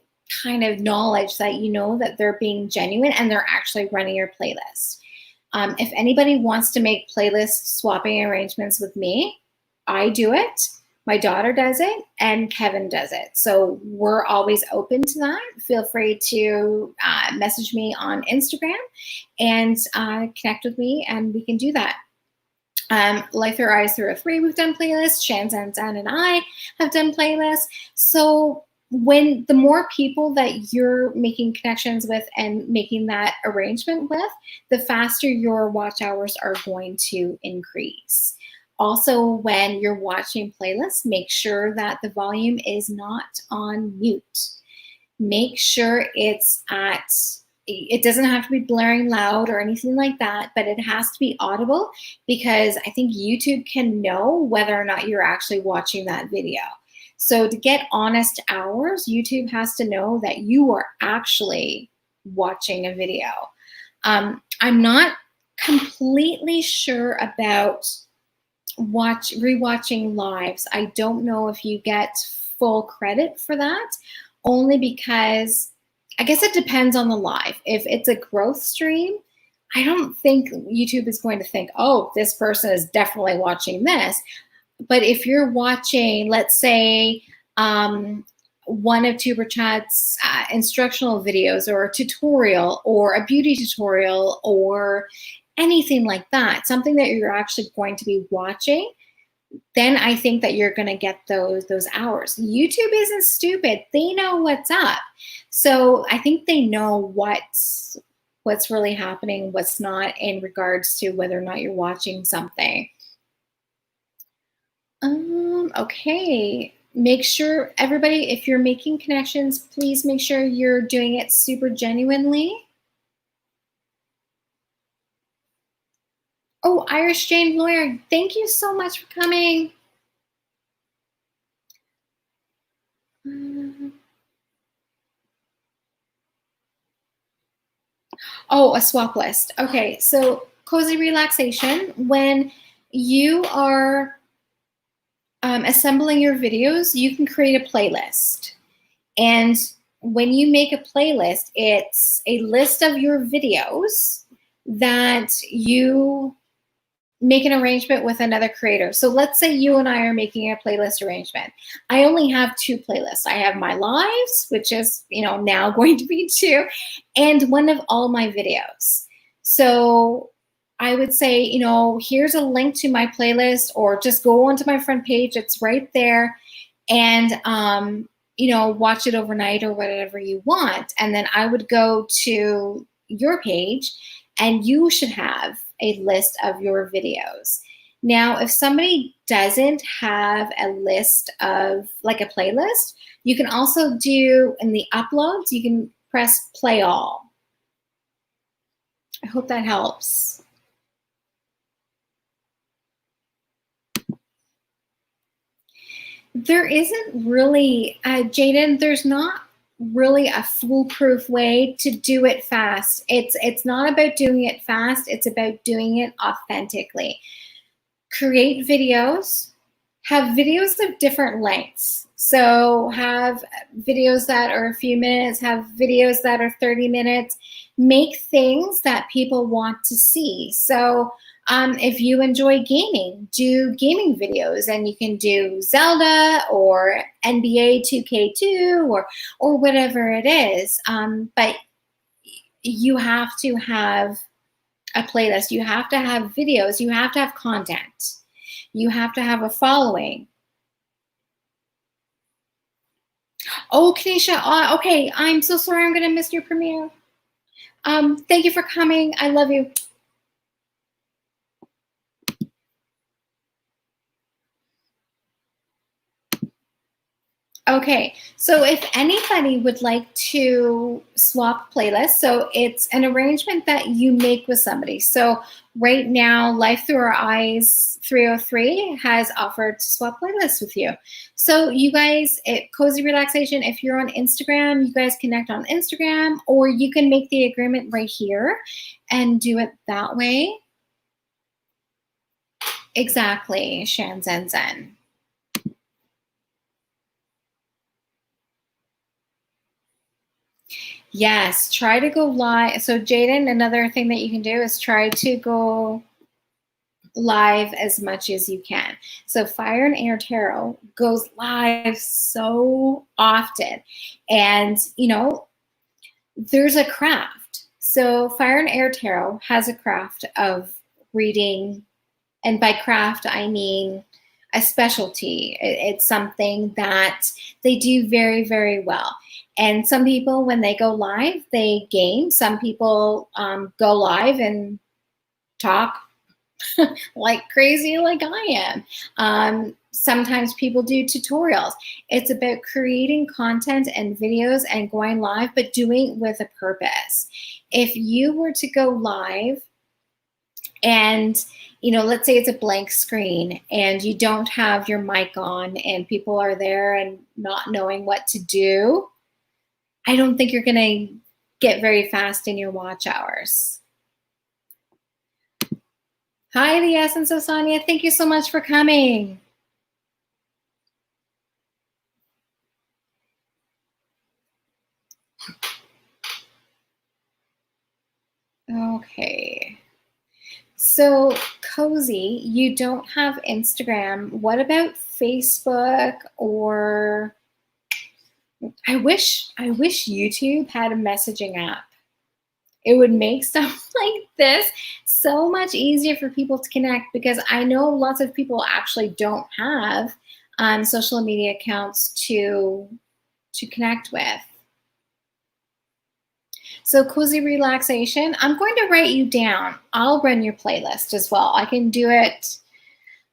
kind of knowledge that that they're being genuine and they're actually running your playlist. If anybody wants to make playlist swapping arrangements with me, I do it. My daughter does it, and Kevin does it. So we're always open to that. Feel free to message me on Instagram and connect with me, and we can do that. Life Through Eyes Through a 3, we've done playlists. Shan Zan Zan and I have done playlists. So when the more people that you're making connections with and making that arrangement with, the faster your watch hours are going to increase. Also, when you're watching playlists, make sure that the volume is not on mute. Make sure it doesn't have to be blaring loud or anything like that, but it has to be audible, because I think YouTube can know whether or not you're actually watching that video. So to get honest hours, YouTube has to know that you are actually watching a video. I'm not completely sure about rewatching lives. I don't know if you get full credit for that, only because I guess it depends on the live. If it's a growth stream, I don't think YouTube is going to think, oh, this person is definitely watching this. But if you're watching, let's say, one of Tuber Chat's instructional videos, or a tutorial, or a beauty tutorial, or anything like that, something that you're actually going to be watching, then I think that you're going to get those hours. YouTube isn't stupid. They know what's up. So I think they know what's really happening, what's not, in regards to whether or not you're watching something. Okay. Make sure, everybody, if you're making connections, please make sure you're doing it super genuinely. Oh, Irish Jane Lawyer, thank you so much for coming. Oh, a swap list. Okay, so cozy relaxation. When you are assembling your videos, you can create a playlist. And when you make a playlist, it's a list of your videos that you make an arrangement with another creator. So let's say you and I are making a playlist arrangement. I only have 2 playlists. I have my lives, which is, now going to be 2, and one of all my videos. So I would say, here's a link to my playlist, or just go onto my front page. It's right there. And, watch it overnight or whatever you want. And then I would go to your page, and you should have a list of your videos. Now, if somebody doesn't have a list of like a playlist, you can also do in the uploads, you can press play all. I hope that helps. There isn't really, Jaden, there's not really a foolproof way to do it fast. It's not about doing it fast. It's about doing it authentically. Create videos, have videos of different lengths. So have videos that are a few minutes, have videos that are 30 minutes. Make things that people want to see. So if you enjoy gaming, do gaming videos, and you can do Zelda or NBA 2K2 or whatever it is. But you have to have a playlist. You have to have videos. You have to have content. You have to have a following. Oh, Kanisha, okay. I'm so sorry. I'm going to miss your premiere. Thank you for coming. I love you. Okay, so if anybody would like to swap playlists, so it's an arrangement that you make with somebody. So right now, Life Through Our Eyes 303 has offered to swap playlists with you. So you guys, Cozy Relaxation, if you're on Instagram, you guys connect on Instagram, or you can make the agreement right here and do it that way. Exactly, Shan Zen Zen. Yes, try to go live. So Jaden, another thing that you can do is try to go live as much as you can. So Fire and Air Tarot goes live so often. And, there's a craft. So Fire and Air Tarot has a craft of reading. And by craft, I mean a specialty. It's something that they do very, very well. And some people, when they go live, they game. Some people go live and talk like crazy, like I am. Sometimes people do tutorials. It's about creating content and videos and going live, but doing it with a purpose. If you were to go live and let's say it's a blank screen and you don't have your mic on and people are there and not knowing what to do, I don't think you're going to get very fast in your watch hours. Hi, the Essence of Sonia. Thank you so much for coming. Okay. So, Cozy, you don't have Instagram. What about Facebook? Or I wish YouTube had a messaging app. It would make stuff like this so much easier for people to connect, because I know lots of people actually don't have social media accounts to connect with. So Cozy Relaxation, I'm going to write you down. I'll run your playlist as well. I can do it.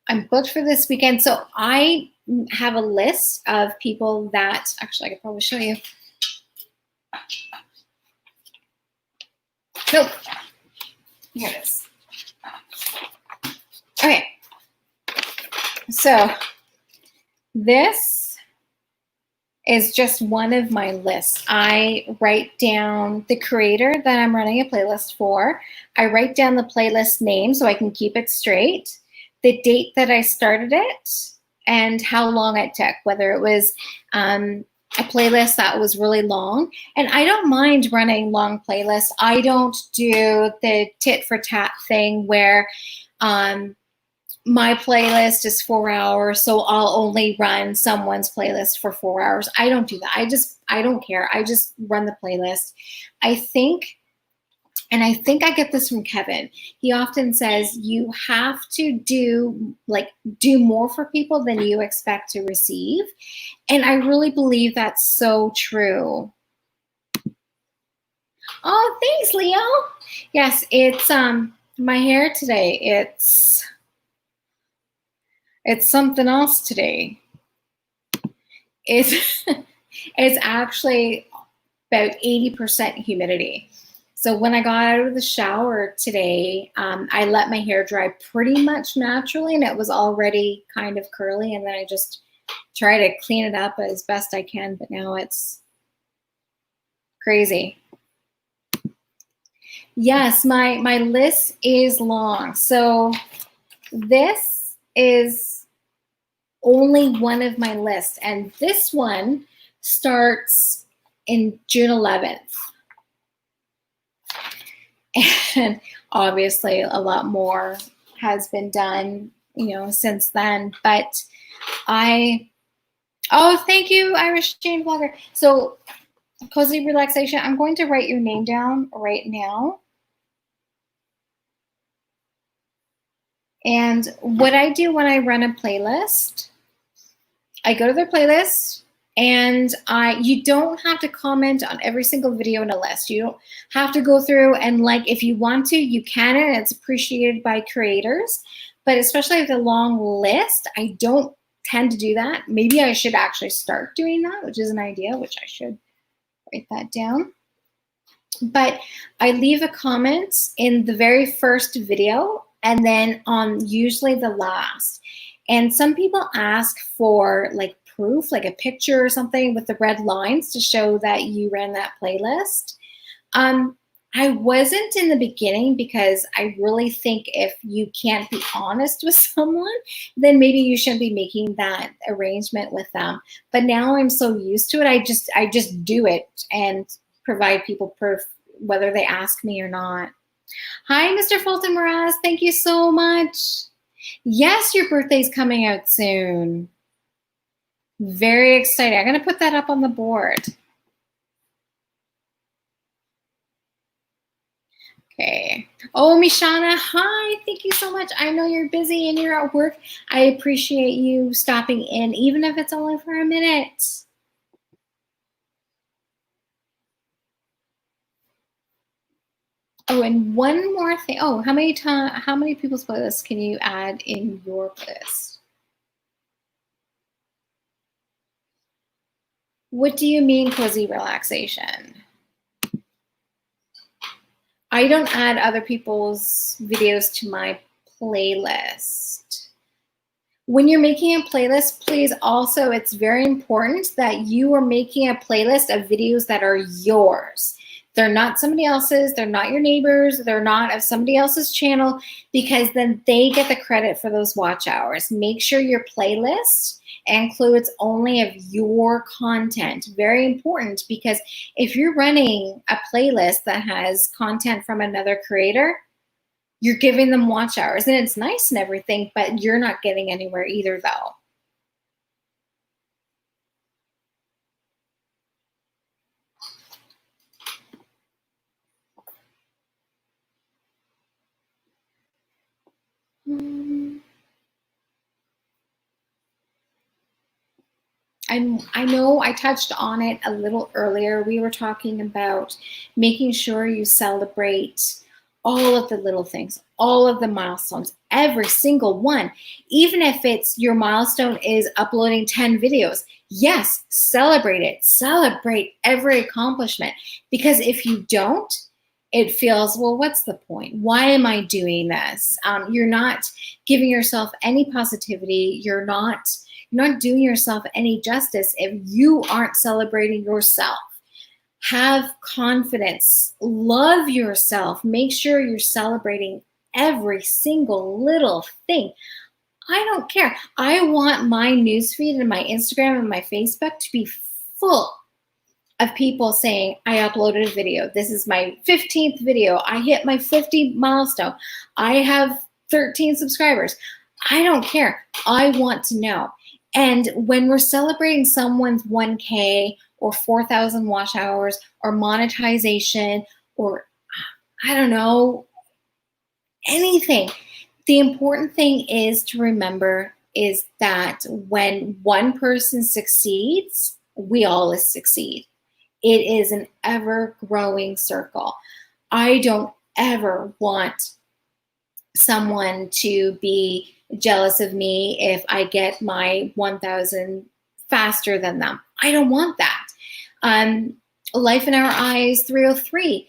I'm booked for this weekend. So I have a list of people that, actually I could probably show you. Nope. Here it is. Okay. So this is just one of my lists. I write down the creator that I'm running a playlist for. I write down the playlist name so I can keep it straight, the date that I started it, and how long it took, whether it was a playlist that was really long. And I don't mind running long playlists. I don't do the tit for tat thing where my playlist is 4 hours, so I'll only run someone's playlist for 4 hours. I don't do that. I don't care. I just run the playlist. I think I get this from Kevin. He often says you have to do more for people than you expect to receive. And I really believe that's so true. Oh, thanks, Leo. Yes, it's my hair today. It's something else today. It's actually about 80% humidity. So when I got out of the shower today, I let my hair dry pretty much naturally, and it was already kind of curly, and then I just try to clean it up as best I can, but now it's crazy. Yes, my list is long. So this is only one of my lists, and this one starts in June 11th. And obviously a lot more has been done, since then. But oh, thank you, Irish Jane Vlogger. So cozy relaxation, I'm going to write your name down right now. And what I do when I run a playlist, I go to their playlist, and you don't have to comment on every single video in a list. You don't have to go through and if you want to, you can, and it's appreciated by creators. But especially with a long list, I don't tend to do that. Maybe I should actually start doing that, which is an idea, which I should write that down. But I leave a comment in the very first video and then on usually the last. And some people ask for proof, like a picture or something with the red lines to show that you ran that playlist. I wasn't in the beginning because I really think if you can't be honest with someone, then maybe you shouldn't be making that arrangement with them. But now I'm so used to it, I just do it and provide people proof whether they ask me or not. Hi, Mr. Fulton Moraz. Thank you so much. Yes, your birthday's coming out soon. Very exciting. I'm going to put that up on the board. Okay. Oh, Mishana, hi. Thank you so much. I know you're busy and you're at work. I appreciate you stopping in, even if it's only for a minute. Oh, and one more thing. Oh, how many people's playlists can you add in your playlist? What do you mean cozy relaxation? I don't add other people's videos to my playlist. When you're making a playlist, please also, it's very important that you are making a playlist of videos that are yours. They're not somebody else's, they're not your neighbors, they're not of somebody else's channel, because then they get the credit for those watch hours. Make sure your playlist includes only of your content. Very important, because if you're running a playlist that has content from another creator, you're giving them watch hours, and it's nice and everything, but you're not getting anywhere either though. I know I touched on it a little earlier. We were talking about making sure you celebrate all of the little things, all of the milestones, every single one. Even if it's your milestone is uploading 10 videos, yes, celebrate it. Celebrate every accomplishment. Because if you don't, it feels, well, what's the point? Why am I doing this? You're not giving yourself any positivity. You're not doing yourself any justice if you aren't celebrating yourself. Have confidence, love yourself, make sure you're celebrating every single little thing. I don't care. I want my newsfeed and my Instagram and my Facebook to be full of people saying, I uploaded a video. This is my 15th video. I hit my 50 milestone. I have 13 subscribers. I don't care. I want to know. And when we're celebrating someone's 1K or 4,000 watch hours or monetization or I don't know, anything, the important thing is to remember is that when one person succeeds, we all succeed. It is an ever-growing circle. I don't ever want someone to be jealous of me if I get my 1,000 faster than them. I don't want that. Life in Our Eyes 303.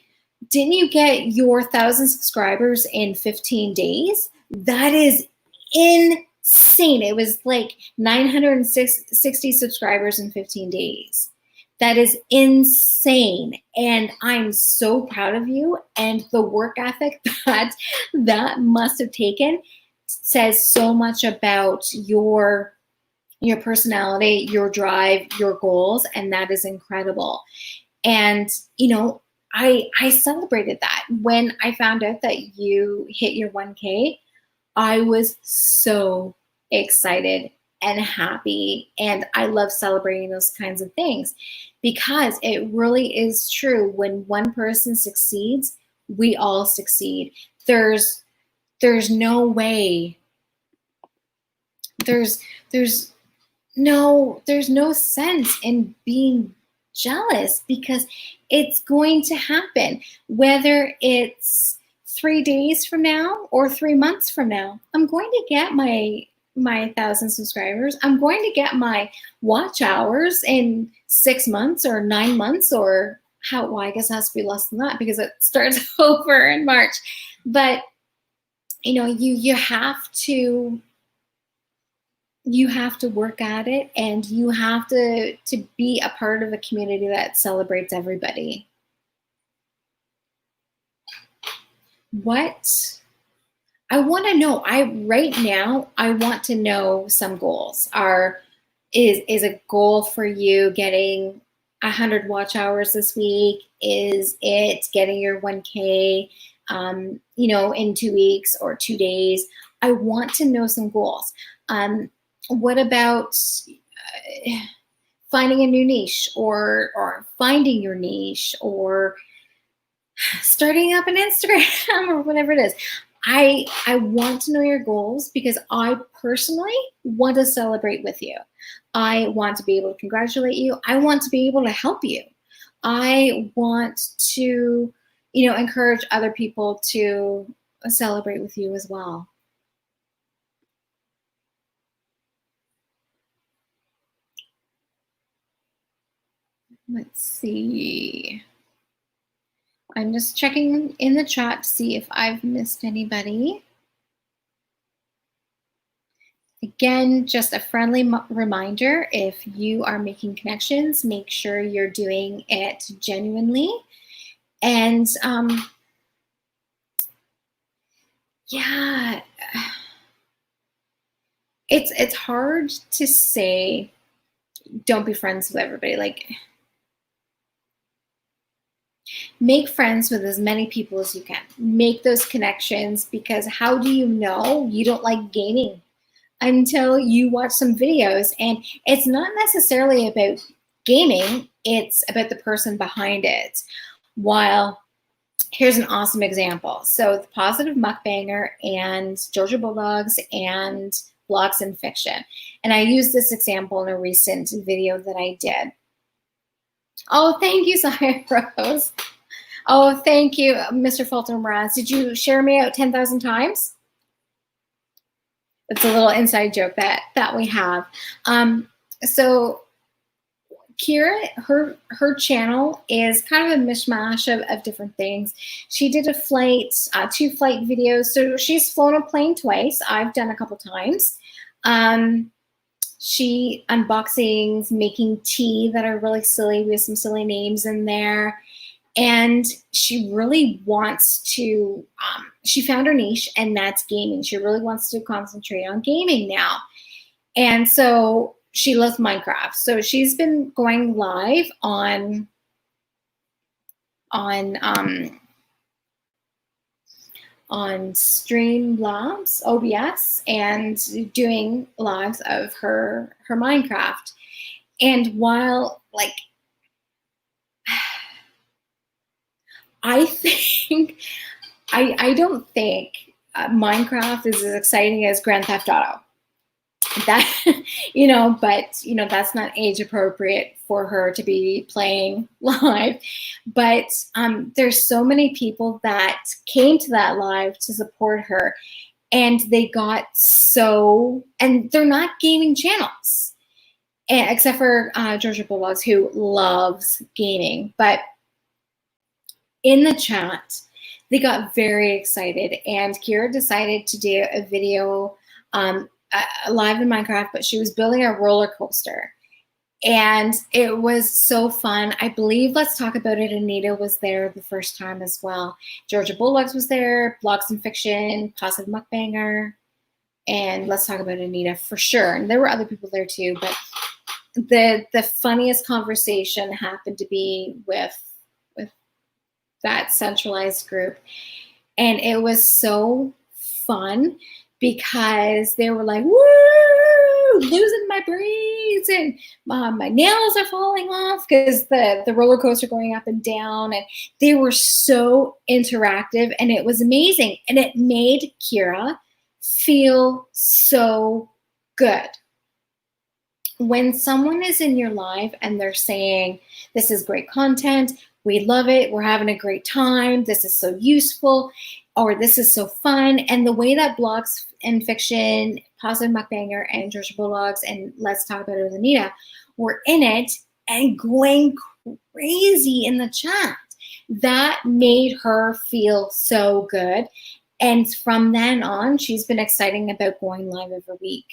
Didn't you get your 1,000 subscribers in 15 days? That is insane. It was like 960 subscribers in 15 days. That is insane. And I'm so proud of you. And the work ethic that must have taken says so much about your personality, your drive, your goals, and that is incredible. And, you know, I celebrated that. When I found out that you hit your 1K, I was so excited and happy. And I love celebrating those kinds of things because it really is true. When one person succeeds, we all succeed. There's no way. There's no sense in being jealous because it's going to happen. Whether it's 3 days from now or 3 months from now, I'm going to get my 1,000 subscribers. I'm going to get my watch hours in 6 months or 9 months or well, I guess it has to be less than that because it starts over in March. But you know, you have to work at it, and you have to be a part of a community that celebrates everybody. What I want to know, right now, I want to know some goals. Is a goal for you getting 100 watch hours this week? Is it getting your 1K, you know, in 2 weeks or 2 days? I want to know some goals. What about finding a new niche or finding your niche or starting up an Instagram or whatever it is? I want to know your goals because I personally want to celebrate with you. I want to be able to congratulate you. I want to be able to help you. I want to, you know, encourage other people to celebrate with you as well. Let's see. I'm just checking in the chat to see if I've missed anybody. Again, just a friendly reminder, if you are making connections, make sure you're doing it genuinely. And yeah, it's hard to say don't be friends with everybody. Like, make friends with as many people as you can. Make those connections, because how do you know you don't like gaming until you watch some videos? And it's not necessarily about gaming, it's about the person behind it. While here's an awesome example. So the Positive Mukbanger and Georgia Bulldogs and Blogs and Fiction. And I used this example in a recent video that I did. Oh, thank you, Saya Rose. Oh, thank you, Mr. Fulton Mraz. Did you share me out 10,000 times? It's a little inside joke that we have. So Kira, her channel is kind of a mishmash of different things. She did a flight, 2 flight videos. So she's flown a plane twice. I've done a couple times. She unboxings, making tea that are really silly. We have some silly names in there. And she really wants to, she found her niche, and that's gaming. She really wants to concentrate on gaming now. And so she loves Minecraft. So she's been going live on Streamlabs, OBS, and doing lives of her Minecraft. And while, like, I think, I don't think Minecraft is as exciting as Grand Theft Auto. That, but that's not age appropriate for her to be playing live. But there's so many people that came to that live to support her, and they got and they're not gaming channels, and except for Georgia Bulldogs, who loves gaming. But in the chat, they got very excited, and Kira decided to do a video live in Minecraft, but she was building a roller coaster. And it was so fun. I believe Let's Talk About It, Anita was there the first time as well. Georgia Bulldogs was there, Blogs and Fiction, Positive Muckbanger, and Let's Talk About It, Anita for sure. And there were other people there too, but the funniest conversation happened to be with that centralized group. And it was so fun because they were like, woo, losing my braids, and my nails are falling off because the roller coaster going up and down. And they were so interactive, and it was amazing. And it made Kira feel so good. When someone is in your live and they're saying, this is great content, we love it, we're having a great time, this is so useful, or this is so fun. And the way that Blogs and Fiction, Positive Muckbanger, and Georgia Bulldogs, and Let's Talk About It with Anita were in it and going crazy in the chat, that made her feel so good. And from then on, she's been excited about going live every week.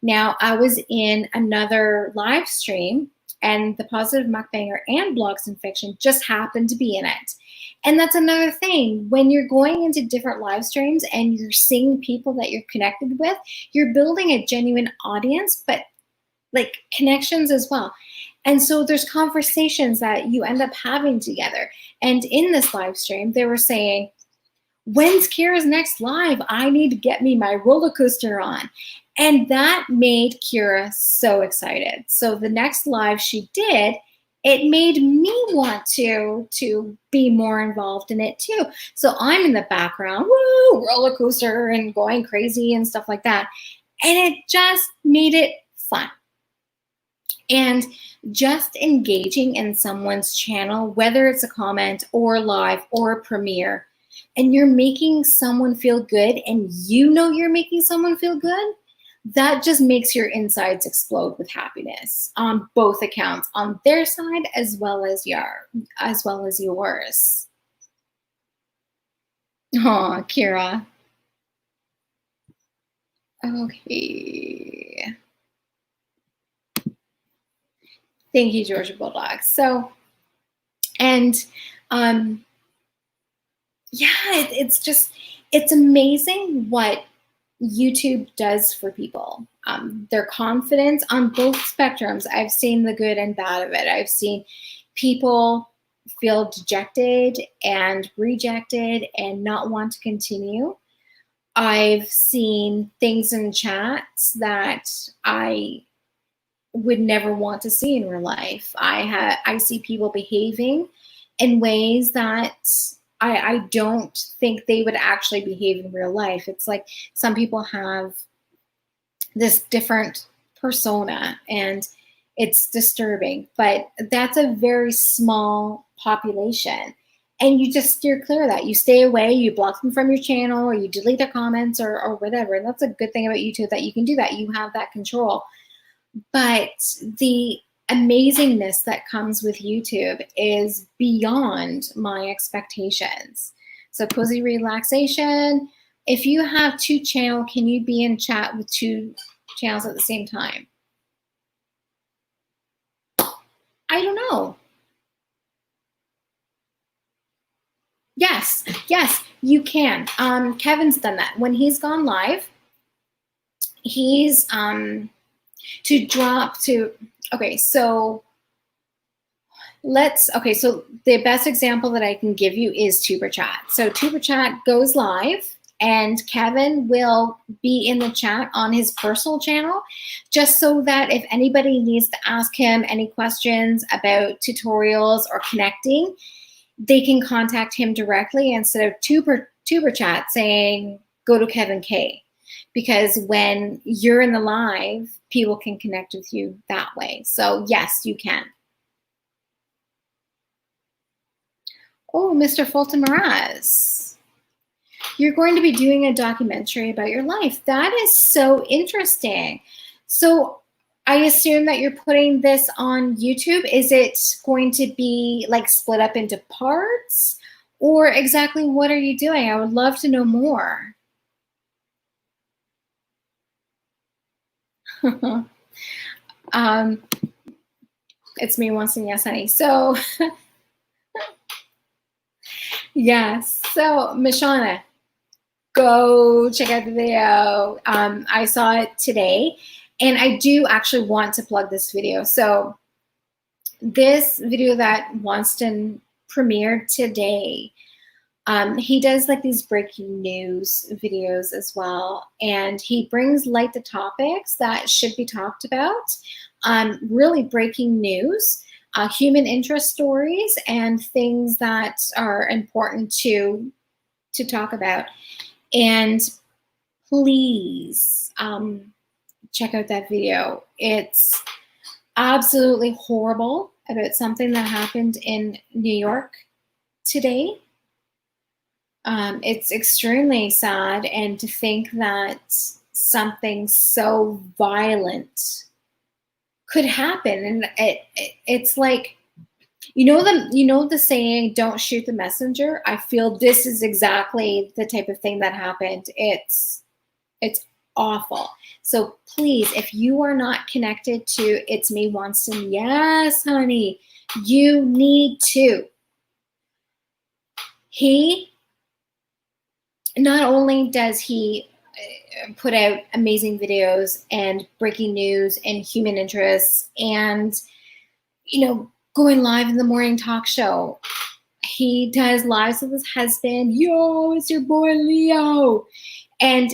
Now, I was in another live stream, and the Positive Muckbanger and Blogs and Fiction just happened to be in it. And that's another thing. When you're going into different live streams and you're seeing people that you're connected with, you're building a genuine audience, but like connections as well. And so there's conversations that you end up having together. And in this live stream, they were saying, when's Kira's next live? I need to get me my roller coaster on. And that made Kira so excited. So the next live she did, it made me want to be more involved in it too. So I'm in the background, woo, roller coaster, and going crazy and stuff like that. And it just made it fun. And just engaging in someone's channel, whether it's a comment or live or a premiere, and you're making someone feel good, and you know you're making someone feel good, that just makes your insides explode with happiness on both accounts, on their side as well as yours. Oh, Kira. Okay. Thank you, Georgia Bulldog. So, and yeah, it's amazing what YouTube does for people. Their confidence on both spectrums. I've seen the good and bad of it. I've seen people feel dejected and rejected and not want to continue. I've seen things in chats that I would never want to see in real life. I see people behaving in ways that I don't think they would actually behave in real life. It's like some people have this different persona, and it's disturbing, but that's a very small population. And you just steer clear of that. You stay away, you block them from your channel, or you delete their comments or whatever. And that's a good thing about YouTube, that you can do that. You have that control. But the amazingness that comes with YouTube is beyond my expectations. So cozy relaxation. If you have 2 channels, can you be in chat with 2 channels at the same time? I don't know. Yes, yes, you can. Kevin's done that. When he's gone live, he's to drop to, okay, so so the best example that I can give you is Tuber Chat. So Tuber Chat goes live and Kevin will be in the chat on his personal channel, just so that if anybody needs to ask him any questions about tutorials or connecting, they can contact him directly instead of Tuber Chat saying, go to Kevin K. Because when you're in the live, people can connect with you that way. So yes, you can. Oh, Mr. Fulton Mraz, you're going to be doing a documentary about your life. That is so interesting. So I assume that you're putting this on YouTube. Is it going to be like split up into parts? Or exactly what are you doing? I would love to know more. It's me once and yes, honey. So yes. So Mishana, go check out the video. I saw it today, and I do actually want to plug this video. So this video that Wanston premiered today, he does like these breaking news videos as well, and he brings light to topics that should be talked about, really breaking news, human interest stories, and things that are important to talk about. And please check out that video. It's absolutely horrible about something that happened in New York today. It's extremely sad, and to think that something so violent could happen, and it's like, you know the saying, don't shoot the messenger. I feel this is exactly the type of thing that happened. It's awful. So please, if you are not connected to It's Me Wanston, yes, honey, you need to. He, not only does he put out amazing videos and breaking news and human interests and, you know, going live in the morning talk show, he does lives with his husband. Yo, it's your boy Leo. And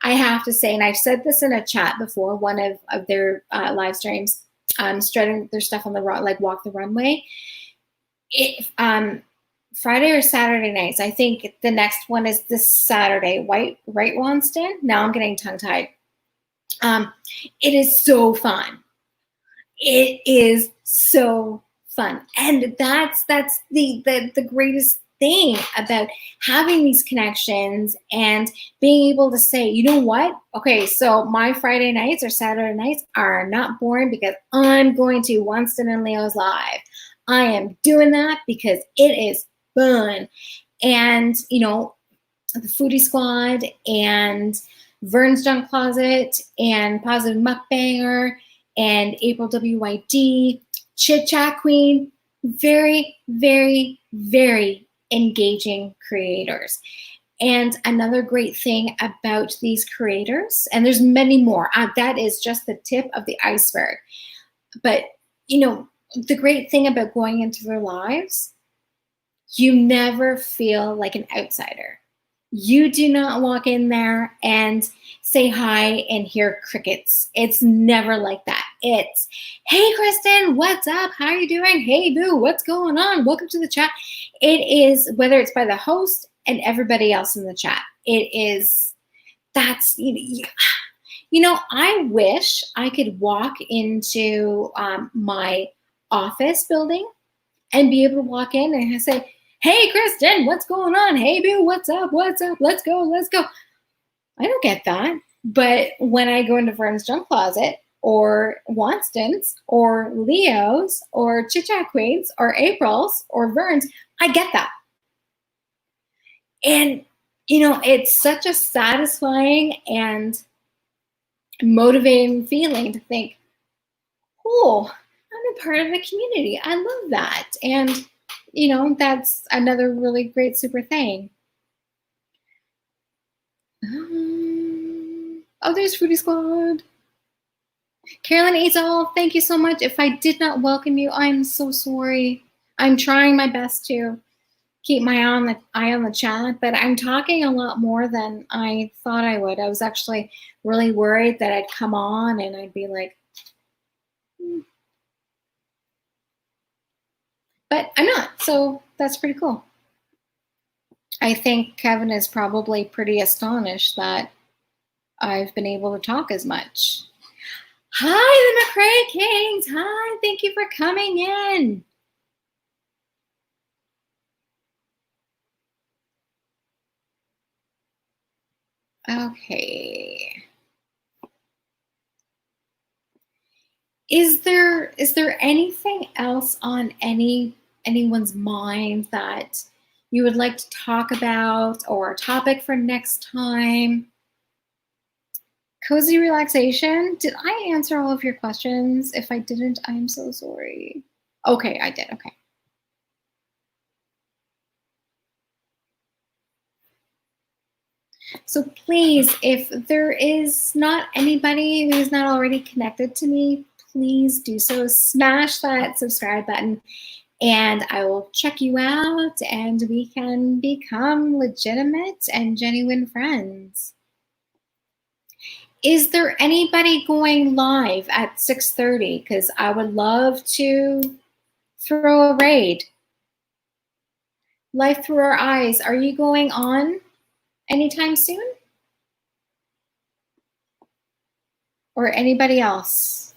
I have to say, and I've said this in a chat before, one of their live streams, strutting their stuff on the like Walk the Runway. Friday or Saturday nights. I think the next one is this Saturday. Right, Wanston? Now I'm getting tongue-tied. It is so fun. It is so fun, and that's the greatest thing about having these connections and being able to say, you know what? Okay, so my Friday nights or Saturday nights are not boring because I'm going to Wanston and Leo's live. I am doing that because it is fun. And, you know, the Foodie Squad and Vern's Junk Closet and Positive Mukbanger and April WYD, Chit Chat Queen, very, very, very engaging creators. And another great thing about these creators, and there's many more, that is just the tip of the iceberg. But, you know, the great thing about going into their lives, you never feel like an outsider. You do not walk in there and say hi and hear crickets. It's never like that. It's, hey, Kristen, what's up? How are you doing? Hey, boo, what's going on? Welcome to the chat. It is, whether it's by the host and everybody else in the chat, it is, that's, you know, I wish I could walk into my office building and be able to walk in and say, hey, Kristen, what's going on? Hey, boo, what's up? What's up? Let's go. Let's go. I don't get that. But when I go into Vern's Junk Closet or Wanston's or Leo's or Chit Chat Queen's or April's or Vern's, I get that. And, you know, it's such a satisfying and motivating feeling to think, oh, I'm a part of the community. I love that. And you know, that's another really great super thing. Oh, there's Foodie Squad. Carolyn Azal, thank you so much. If I did not welcome you, I'm so sorry. I'm trying my best to keep my eye on the chat, but I'm talking a lot more than I thought I would. I was actually really worried that I'd come on and I'd be like, but I'm not, so that's pretty cool. I think Kevin is probably pretty astonished that I've been able to talk as much. Hi, the McCrae Kings. Hi, thank you for coming in. Okay. Is there anything else on anyone's mind that you would like to talk about, or a topic for next time? Cozy relaxation. Did I answer all of your questions? If I didn't, I'm so sorry. Okay, I did. Okay. So please, if there is not anybody who's not already connected to me, please do so. Smash that subscribe button and I will check you out and we can become legitimate and genuine friends. Is there anybody going live at 6:30? Because I would love to throw a raid. Life Through Our Eyes, are you going on anytime soon? Or anybody else?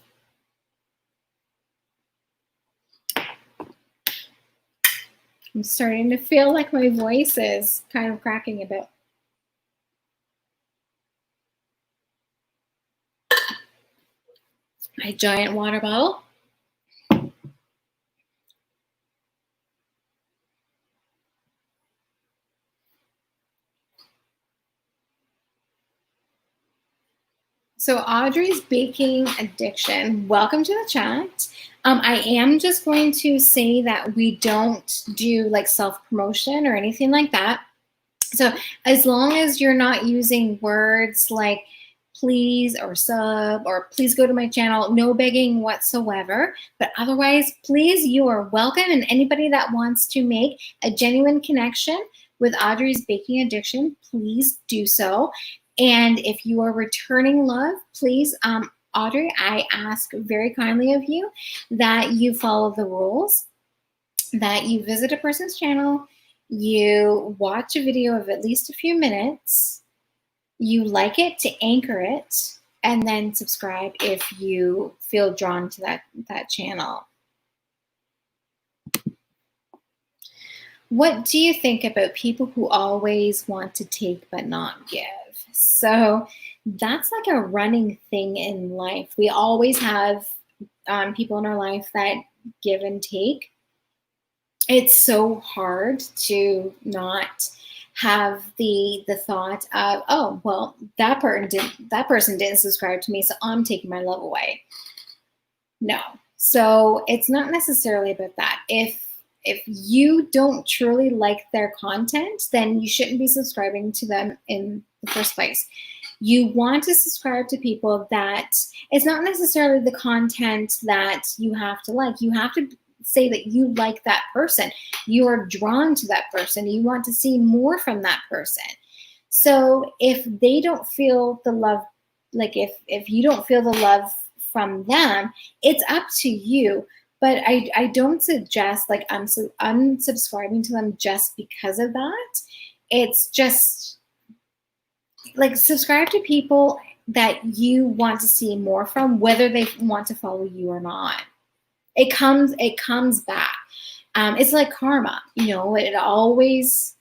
I'm starting to feel like my voice is kind of cracking a bit. My giant water bottle. So Audrey's Baking Addiction, welcome to the chat. I am just going to say that we don't do like self-promotion or anything like that. So as long as you're not using words like please or sub or please go to my channel, no begging whatsoever. But otherwise, please, you are welcome. And anybody that wants to make a genuine connection with Audrey's Baking Addiction, please do so. And if you are returning love, please, Audrey, I ask very kindly of you that you follow the rules, that you visit a person's channel, you watch a video of at least a few minutes, you like it to anchor it, and then subscribe if you feel drawn to that channel. What do you think about people who always want to take but not give? So that's like a running thing in life. We always have people in our life that give and take. It's so hard to not have the thought of, oh, well, that person didn't subscribe to me, so I'm taking my love away. No. So it's not necessarily about that. If you don't truly like their content, then you shouldn't be subscribing to them in the first place. You want to subscribe to people that it's not necessarily the content that you have to like. You have to say that you like that person. You are drawn to that person. You want to see more from that person. So if they don't feel the love, like if you don't feel the love from them, it's up to you. But I don't suggest like unsubscribing to them just because of that. It's just like subscribe to people that you want to see more from, whether they want to follow you or not. It comes back. It's like karma, you know. It always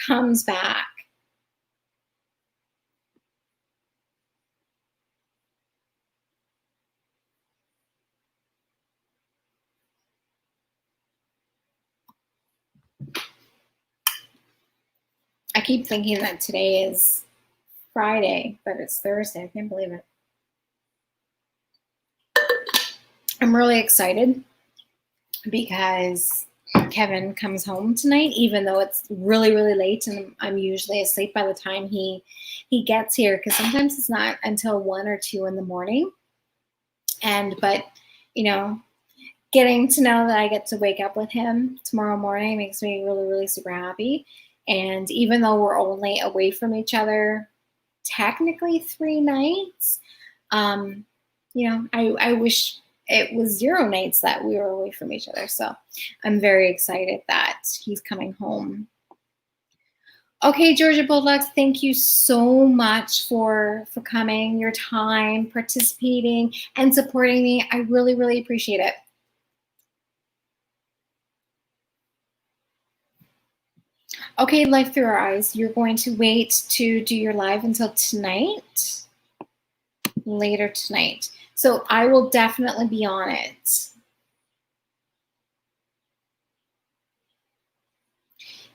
comes back. I keep thinking that today is Friday, but it's Thursday. I can't believe it. I'm really excited because Kevin comes home tonight, even though it's really, really late and I'm usually asleep by the time he gets here, because sometimes it's not until 1 or 2 in the morning. But you know, getting to know that I get to wake up with him tomorrow morning makes me really, really super happy. And even though we're only away from each other technically 3 nights, I wish it was 0 nights that we were away from each other. So I'm very excited that he's coming home. Okay, Georgia Bulldogs, thank you so much for coming, your time, participating, and supporting me. I really, really appreciate it. Okay, Life Through Our Eyes, you're going to wait to do your live until tonight, later tonight. So I will definitely be on it.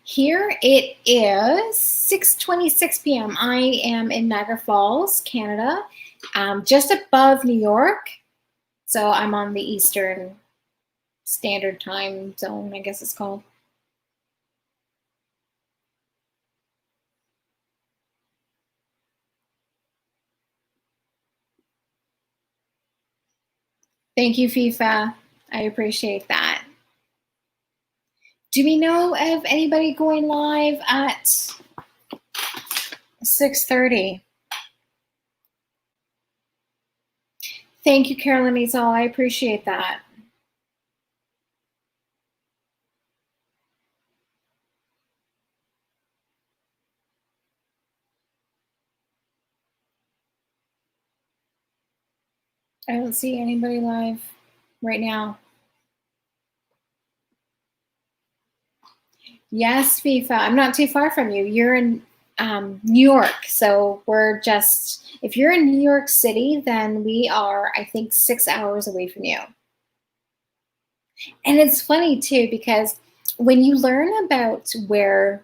Here it is 6:26 p.m. I am in Niagara Falls, Canada, just above New York. So I'm on the Eastern Standard Time Zone, I guess it's called. Thank you, FIFA. I appreciate that. Do we know of anybody going live at 6:30? Thank you, Carolyn Izal. I appreciate that. I don't see anybody live right now. Yes, FIFA. I'm not too far from you. You're in New York. So we're just, if you're in New York City, then we are, I think, 6 hours away from you. And it's funny too, because when you learn about where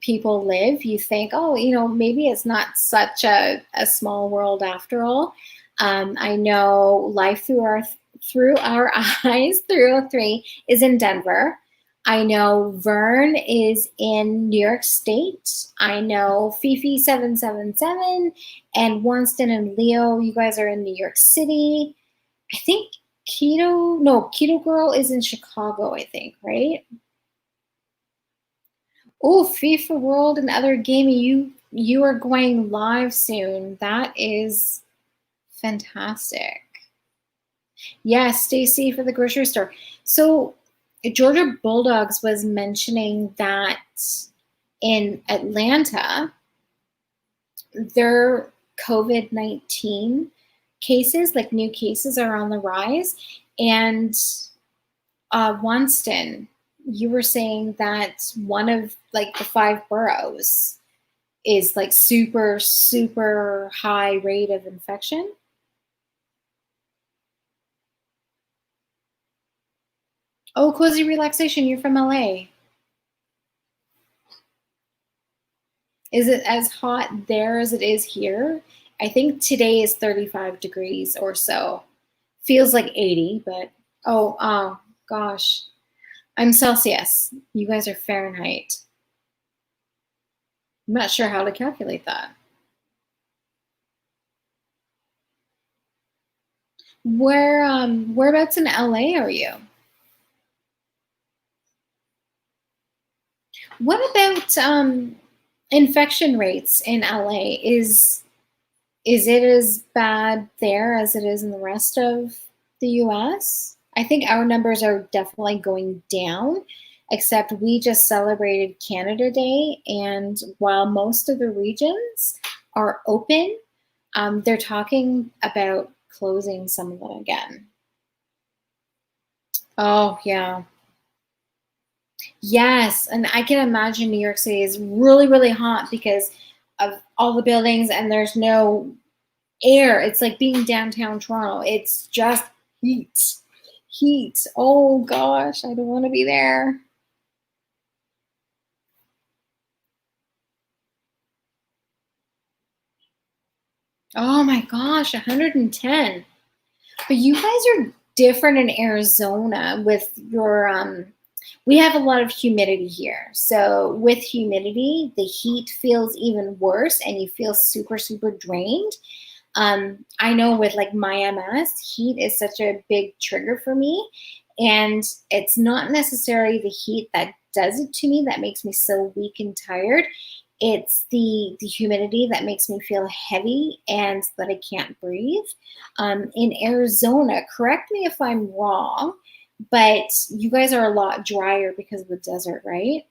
people live, you think, oh, maybe it's not such a small world after all. I know Life Through Our Eyes 303 is in Denver. I know Vern is in New York State. I know Fifi 777 and Winston and Leo, you guys are in New York City. I think Keto Girl is in Chicago, I think, right? Oh, FIFA World and Other Gaming, you are going live soon. That is fantastic. Yes, Stacy for the grocery store. So Georgia Bulldogs was mentioning that in Atlanta, their COVID-19 cases, like new cases, are on the rise. And Winston, you were saying that one of like the 5 boroughs is like super, super high rate of infection. Oh, Cozy Relaxation, you're from LA. Is it as hot there as it is here? I think today is 35 degrees or so. Feels like 80, but oh gosh. I'm Celsius. You guys are Fahrenheit. I'm not sure how to calculate that. Whereabouts in LA are you? What about infection rates in LA? Is it as bad there as it is in the rest of the US? I think our numbers are definitely going down, except we just celebrated Canada Day, and while most of the regions are open, they're talking about closing some of them again. Oh, yeah. Yes, and I can imagine New York City is really, really hot because of all the buildings and there's no air. It's like being downtown Toronto. It's just heat. Heat. Oh gosh, I don't want to be there. Oh my gosh, 110. But you guys are different in Arizona with your We have a lot of humidity here. So with humidity, the heat feels even worse and you feel super, super drained. I know with like my MS, heat is such a big trigger for me. And it's not necessarily the heat that does it to me that makes me so weak and tired. It's the humidity that makes me feel heavy and that I can't breathe. In Arizona, correct me if I'm wrong, but you guys are a lot drier because of the desert, right?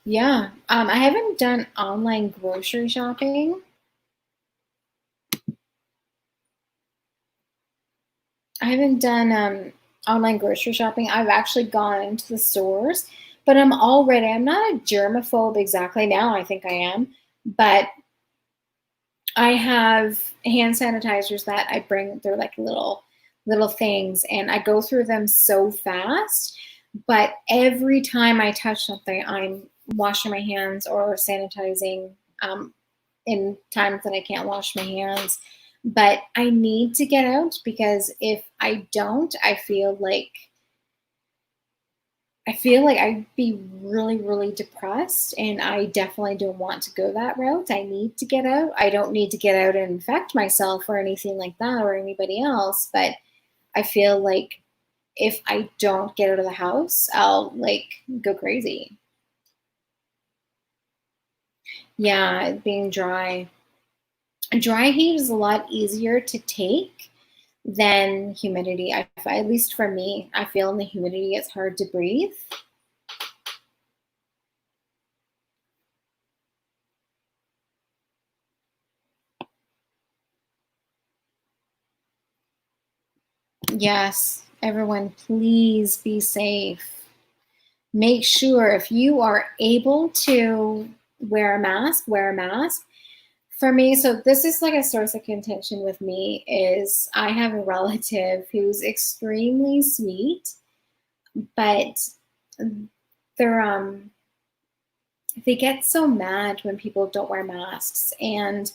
Yeah. I haven't done online grocery shopping. I haven't done online grocery shopping. I've actually gone to the stores, but I'm not a germaphobe exactly now. I think I am, but I have hand sanitizers that I bring. They're like little things, and I go through them so fast. But every time I touch something, I'm washing my hands or sanitizing in times that I can't wash my hands. But I need to get out because if I don't, I feel like I'd be really, really depressed, and I definitely don't want to go that route. I need to get out. I don't need to get out and infect myself or anything like that or anybody else, but I feel like if I don't get out of the house, I'll like go crazy. Yeah, being dry. Dry heat is a lot easier to take than humidity. At least for me, I feel in the humidity it's hard to breathe. Yes, everyone, please be safe. Make sure if you are able to wear a mask, wear a mask. For me, so this is like a source of contention with me is I have a relative who's extremely sweet, but they're they get so mad when people don't wear masks, and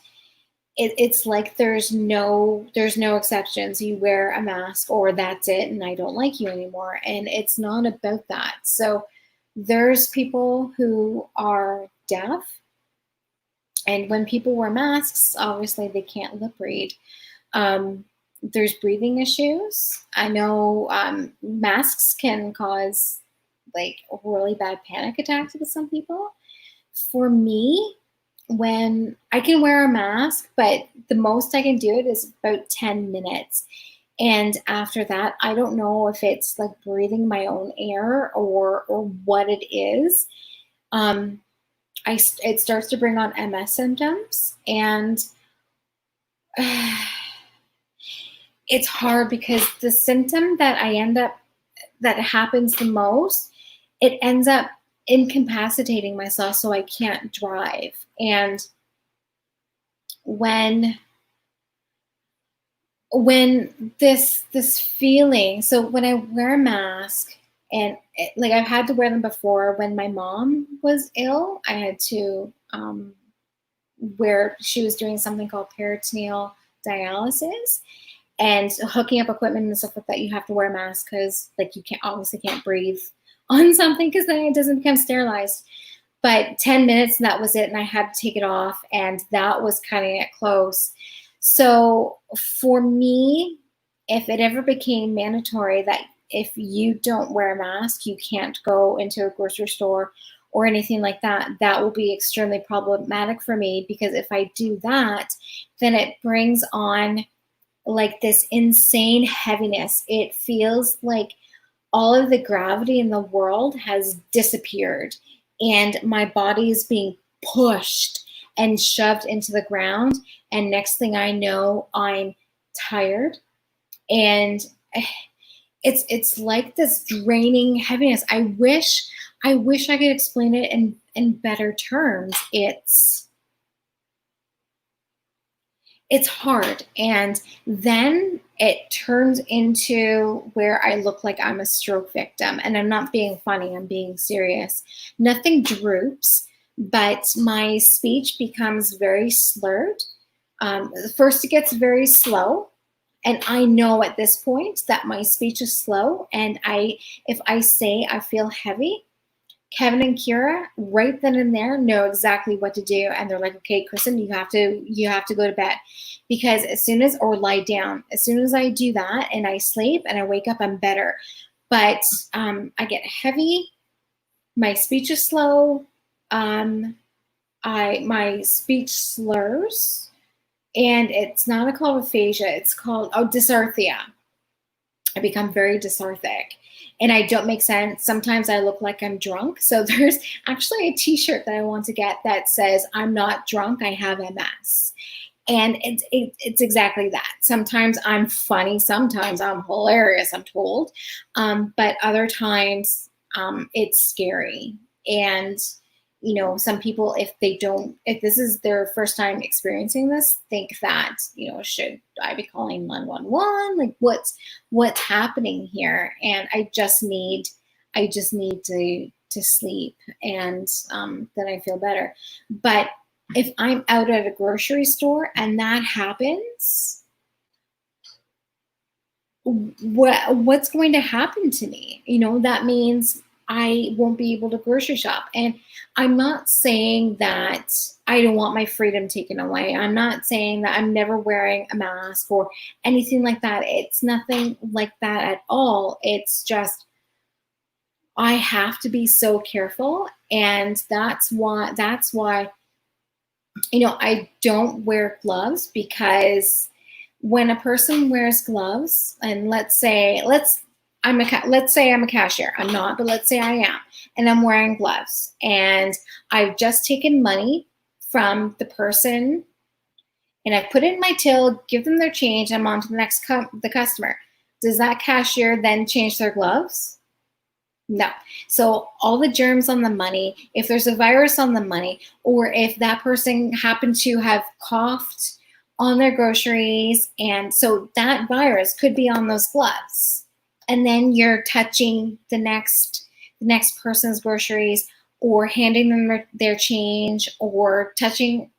it's like there's no exceptions. You wear a mask or that's it, and I don't like you anymore. And it's not about that. So there's people who are deaf, and when people wear masks, obviously they can't lip read. There's breathing issues. I know masks can cause like really bad panic attacks with some people. For me, when I can wear a mask, but the most I can do it is about 10 minutes. And after that, I don't know if it's like breathing my own air or what it is. Um, it starts to bring on MS symptoms, and it's hard because the symptom that happens the most, it ends up incapacitating myself so I can't drive. And when this feeling, so when I wear a mask, and like I've had to wear them before. When my mom was ill, I had to where she was doing something called peritoneal dialysis, and hooking up equipment and stuff like that. You have to wear a mask because like you can't obviously can't breathe on something because then it doesn't become sterilized. But 10 minutes and that was it, and I had to take it off, and that was cutting it close. So for me, if it ever became mandatory that if you don't wear a mask, you can't go into a grocery store or anything like that, that will be extremely problematic for me, because if I do that, then it brings on like this insane heaviness. It feels like all of the gravity in the world has disappeared, and my body is being pushed and shoved into the ground. And next thing I know, I'm tired, and it's like this draining heaviness. I wish I could explain it in better terms. It's hard. And then it turns into where I look like I'm a stroke victim. And I'm not being funny, I'm being serious. Nothing droops, but my speech becomes very slurred. First, it gets very slow. And I know at this point that my speech is slow, and if I say I feel heavy, Kevin and Kira right then and there know exactly what to do, and they're like, okay, Kristen, you have to go to bed, because or lie down, as soon as I do that and I sleep and I wake up, I'm better. But I get heavy, my speech is slow, my speech slurs, and it's not called aphasia, it's called dysarthria. I become very dysarthric, and I don't make sense. Sometimes I look like I'm drunk. So there's actually a t-shirt that I want to get that says, I'm not drunk, I have MS. And it's exactly that. Sometimes I'm funny, sometimes I'm hilarious, I'm told. But other times it's scary. And you know, some people, if this is their first time experiencing this, think that, you know, should I be calling 911? Like, what's happening here? And I just need to sleep, and then I feel better. But if I'm out at a grocery store and that happens, what's going to happen to me? You know, that means I won't be able to grocery shop. And I'm not saying that I don't want my freedom taken away. I'm not saying that I'm never wearing a mask or anything like that. It's nothing like that at all. It's just I have to be so careful, and that's why you know, I don't wear gloves, because when a person wears gloves, and let's say I'm a cashier. I'm not, but let's say I am, and I'm wearing gloves, and I've just taken money from the person, and I've put it in my till, give them their change, I'm on to the next the customer. Does that cashier then change their gloves? No. So all the germs on the money, if there's a virus on the money, or if that person happened to have coughed on their groceries, and so that virus could be on those gloves, and then you're touching the next person's groceries, or handing them their change, or touching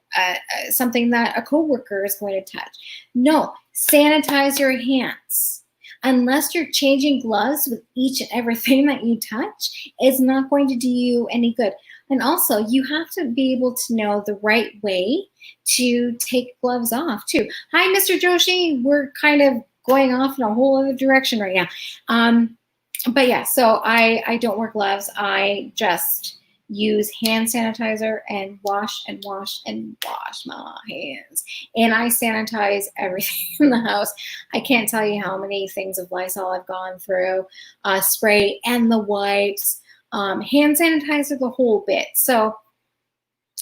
something that a coworker is going to touch. No, sanitize your hands. Unless you're changing gloves with each and everything that you touch, it's not going to do you any good. And also, you have to be able to know the right way to take gloves off too. Hi, Mr. Joshi. We're kind of going off in a whole other direction right now. But yeah, so I don't wear gloves. I just use hand sanitizer and wash and wash and wash my hands. And I sanitize everything in the house. I can't tell you how many things of Lysol I've gone through, spray and the wipes, hand sanitizer, the whole bit. So,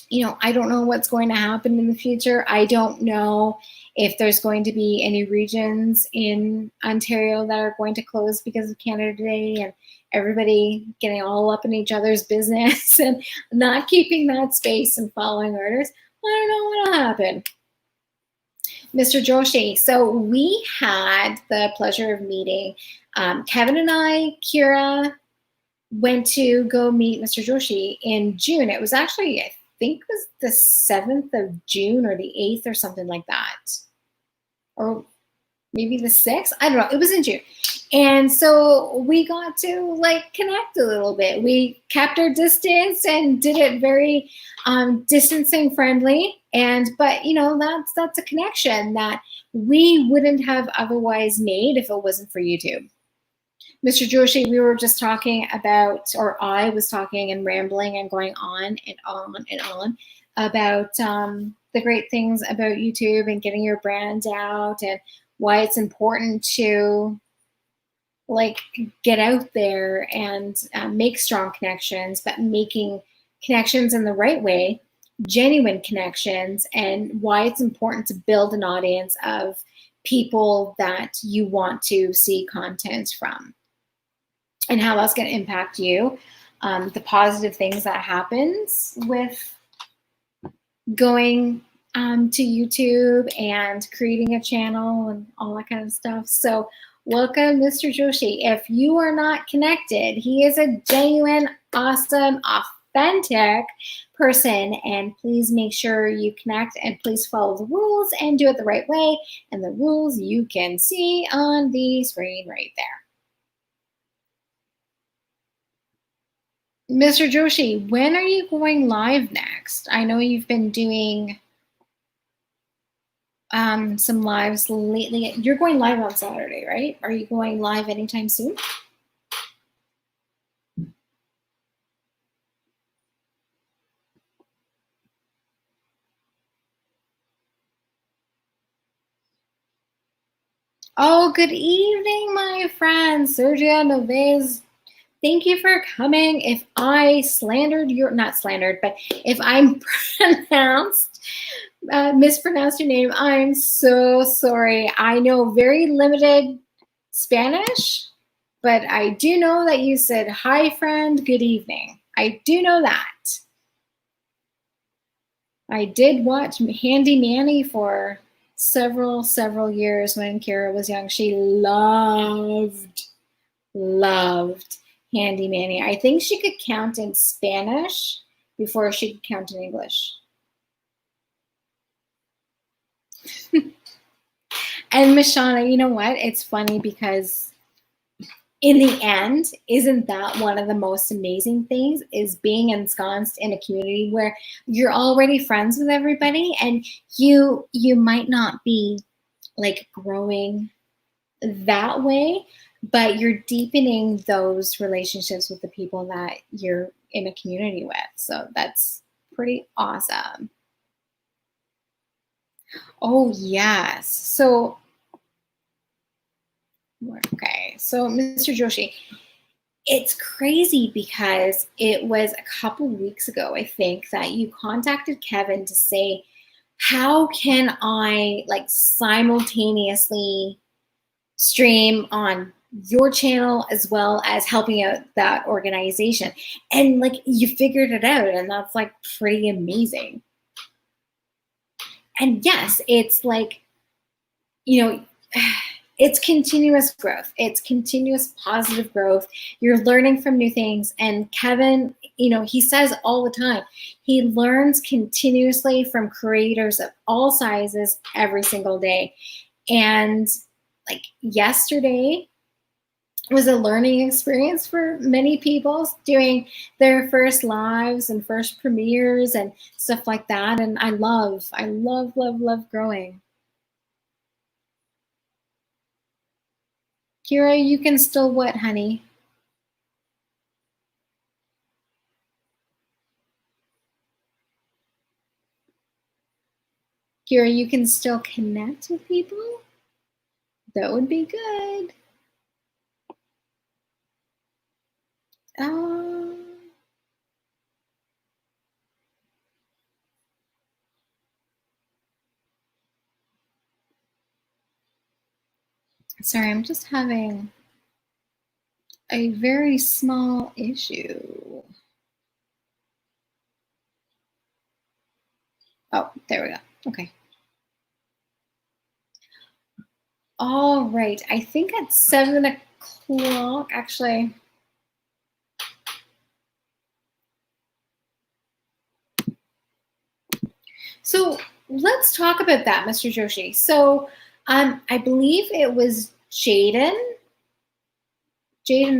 you know, I don't know what's going to happen in the future. I don't know if there's going to be any regions in Ontario that are going to close because of Canada Day, and everybody getting all up in each other's business and not keeping that space and following orders. I don't know what'll happen. Mr. Joshi, so we had the pleasure of meeting. Kevin and I, Kira, went to go meet Mr. Joshi in June. It was actually, I think it was the 7th of June or the 8th or something like that. Or maybe the 6th. I don't know. It was in June. And so we got to like connect a little bit. We kept our distance and did it very distancing friendly. But you know, that's a connection that we wouldn't have otherwise made if it wasn't for YouTube. Mr. Joshi, we were just talking about, or I was talking and rambling and going on and on and on about the great things about YouTube and getting your brand out, and why it's important to like get out there and make strong connections, but making connections in the right way, genuine connections, and why it's important to build an audience of people that you want to see content from, and how that's going to impact you, the positive things that happens with going to YouTube and creating a channel and all that kind of stuff. So welcome, Mr. Joshi. If you are not connected, he is a genuine, awesome, authentic person. And please make sure you connect and please follow the rules and do it the right way. And the rules you can see on the screen right there. Mr. Joshi, when are you going live next? I know you've been doing some lives lately. You're going live on Saturday, right? Are you going live anytime soon? Oh, good evening, my friend. Sergio Noves. Thank you for coming. If I slandered your, not slandered, but if I'm mispronounced your name, I'm so sorry. I know very limited Spanish, but I do know that you said, hi, friend, good evening. I do know that. I did watch Handy Manny for several years when Kira was young. She loved Handy Manny. I think she could count in Spanish before she could count in English. And Mashana, you know what? It's funny because in the end, isn't that one of the most amazing things, is being ensconced in a community where you're already friends with everybody and you might not be like growing that way, but you're deepening those relationships with the people that you're in a community with. So that's pretty awesome. Oh, yes. So, okay. So, Mr. Joshi, it's crazy because it was a couple weeks ago, I think, that you contacted Kevin to say, how can I like simultaneously stream on your channel as well as helping out that organization? And like you figured it out, and that's like pretty amazing. And yes, it's like, you know, it's continuous growth. It's continuous positive growth. You're learning from new things. And Kevin, you know, he says all the time, he learns continuously from creators of all sizes every single day. And like yesterday was a learning experience for many people doing their first lives and first premieres and stuff like that. And I love growing. Kira, you can still what, honey? Kira, you can still connect with people? That would be good. Sorry, I'm just having a very small issue. Oh, there we go. Okay. All right. I think at 7 o'clock, actually. So let's talk about that, Mr. Joshi. So I believe it was Jaden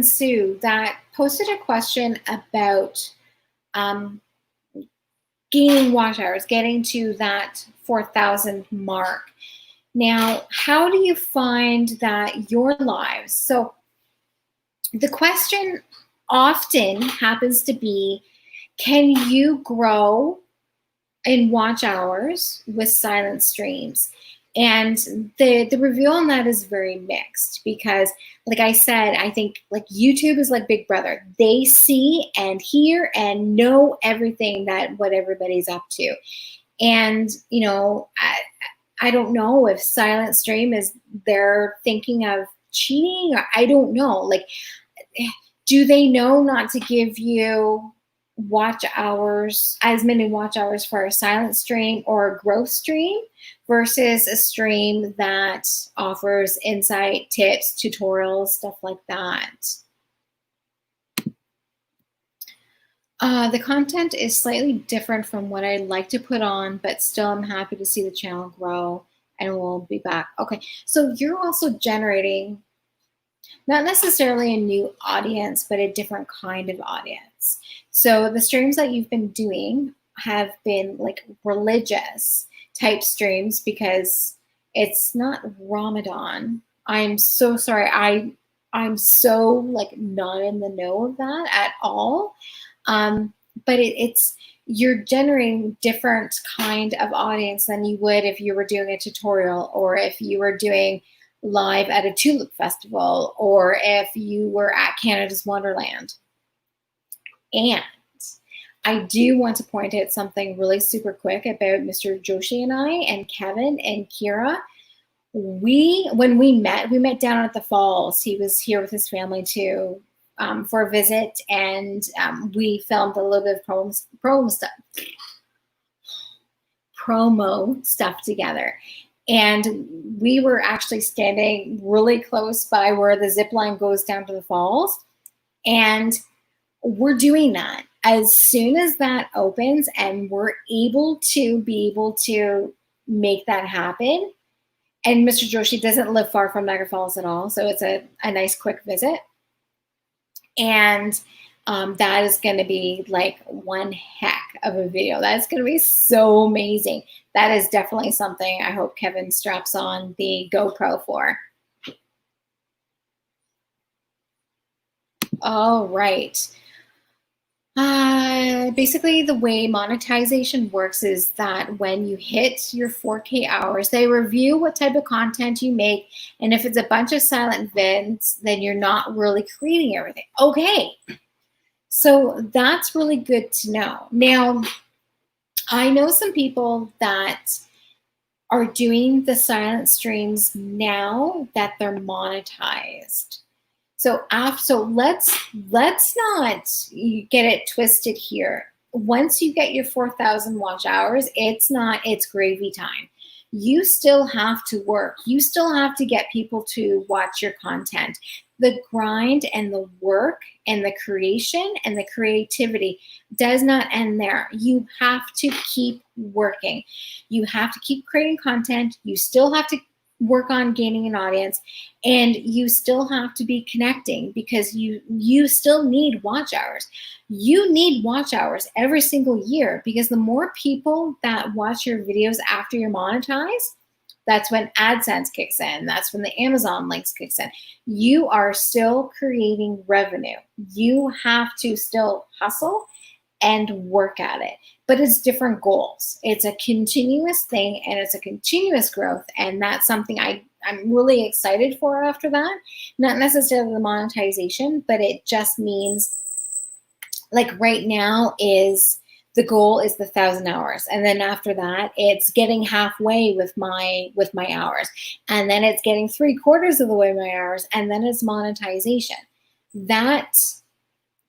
Sue that posted a question about gaining watch hours, getting to that 4,000 mark. Now, how do you find that your lives? So the question often happens to be, can you grow in watch hours with silent streams? And the reveal on that is very mixed because, like I said, I think like YouTube is like Big Brother. They see and hear and know everything that what everybody's up to. And, you know, I don't know if silent stream is they're thinking of cheating, or I don't know. Like, do they know not to give you watch hours, as many watch hours for a silent stream or a growth stream versus a stream that offers insight, tips, tutorials, stuff like that? The content is slightly different from what I like to put on, but still I'm happy to see the channel grow, and we'll be back. Okay, so you're also generating not necessarily a new audience, but a different kind of audience. So the streams that you've been doing have been like religious type streams because it's not Ramadan. I'm so sorry. I'm so like not in the know of that at all. But it's you're generating different kind of audience than you would if you were doing a tutorial, or if you were doing live at a tulip festival, or if you were at Canada's Wonderland. And I do want to point out something really super quick about Mr. Joshi and I and Kevin and Kira. When we met down at the falls. He was here with his family too, for a visit, and we filmed a little bit of promo stuff together. And we were actually standing really close by where the zip line goes down to the falls. And we're doing that. As soon as that opens and we're able to make that happen, and Mr. Joshi doesn't live far from Niagara Falls at all, so it's a nice quick visit. And that is going to be like one heck of a video. That's going to be so amazing. That is definitely something I hope Kevin straps on the GoPro for. All right. Basically, the way monetization works is that when you hit your 4K hours, they review what type of content you make. And if it's a bunch of silent vids, then you're not really creating everything. Okay. So that's really good to know. Now, I know some people that are doing the silent streams now that they're monetized. So let's not get it twisted here. Once you get your 4,000 watch hours, it's gravy time. You still have to work. You still have to get people to watch your content. The grind and the work and the creation and the creativity does not end there. You have to keep working. You have to keep creating content. You still have to work on gaining an audience, and you still have to be connecting, because you still need watch hours. You need watch hours every single year, because the more people that watch your videos after you're monetized, that's when AdSense kicks in. That's when the Amazon links kicks in. You are still creating revenue. You have to still hustle and work at it. But it's different goals. It's a continuous thing, and it's a continuous growth. And that's something I'm really excited for after that. Not necessarily the monetization, but it just means, like right now is the goal is the 1,000 hours. And then after that, it's getting halfway with my hours. And then it's getting 3/4 of the way my hours. And then it's monetization. Those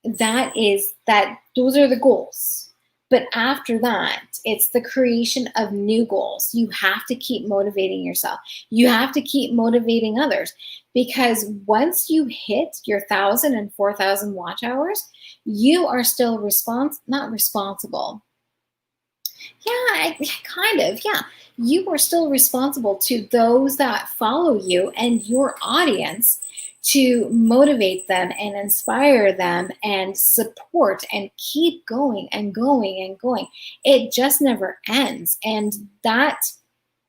are the goals. But after that, it's the creation of new goals. You have to keep motivating yourself. You have to keep motivating others, because once you hit your 1,000 and 4,000 watch hours, you are still not responsible. Yeah, kind of, yeah. You are still responsible to those that follow you and your audience, to motivate them and inspire them and support and keep going and going and going. It just never ends. And that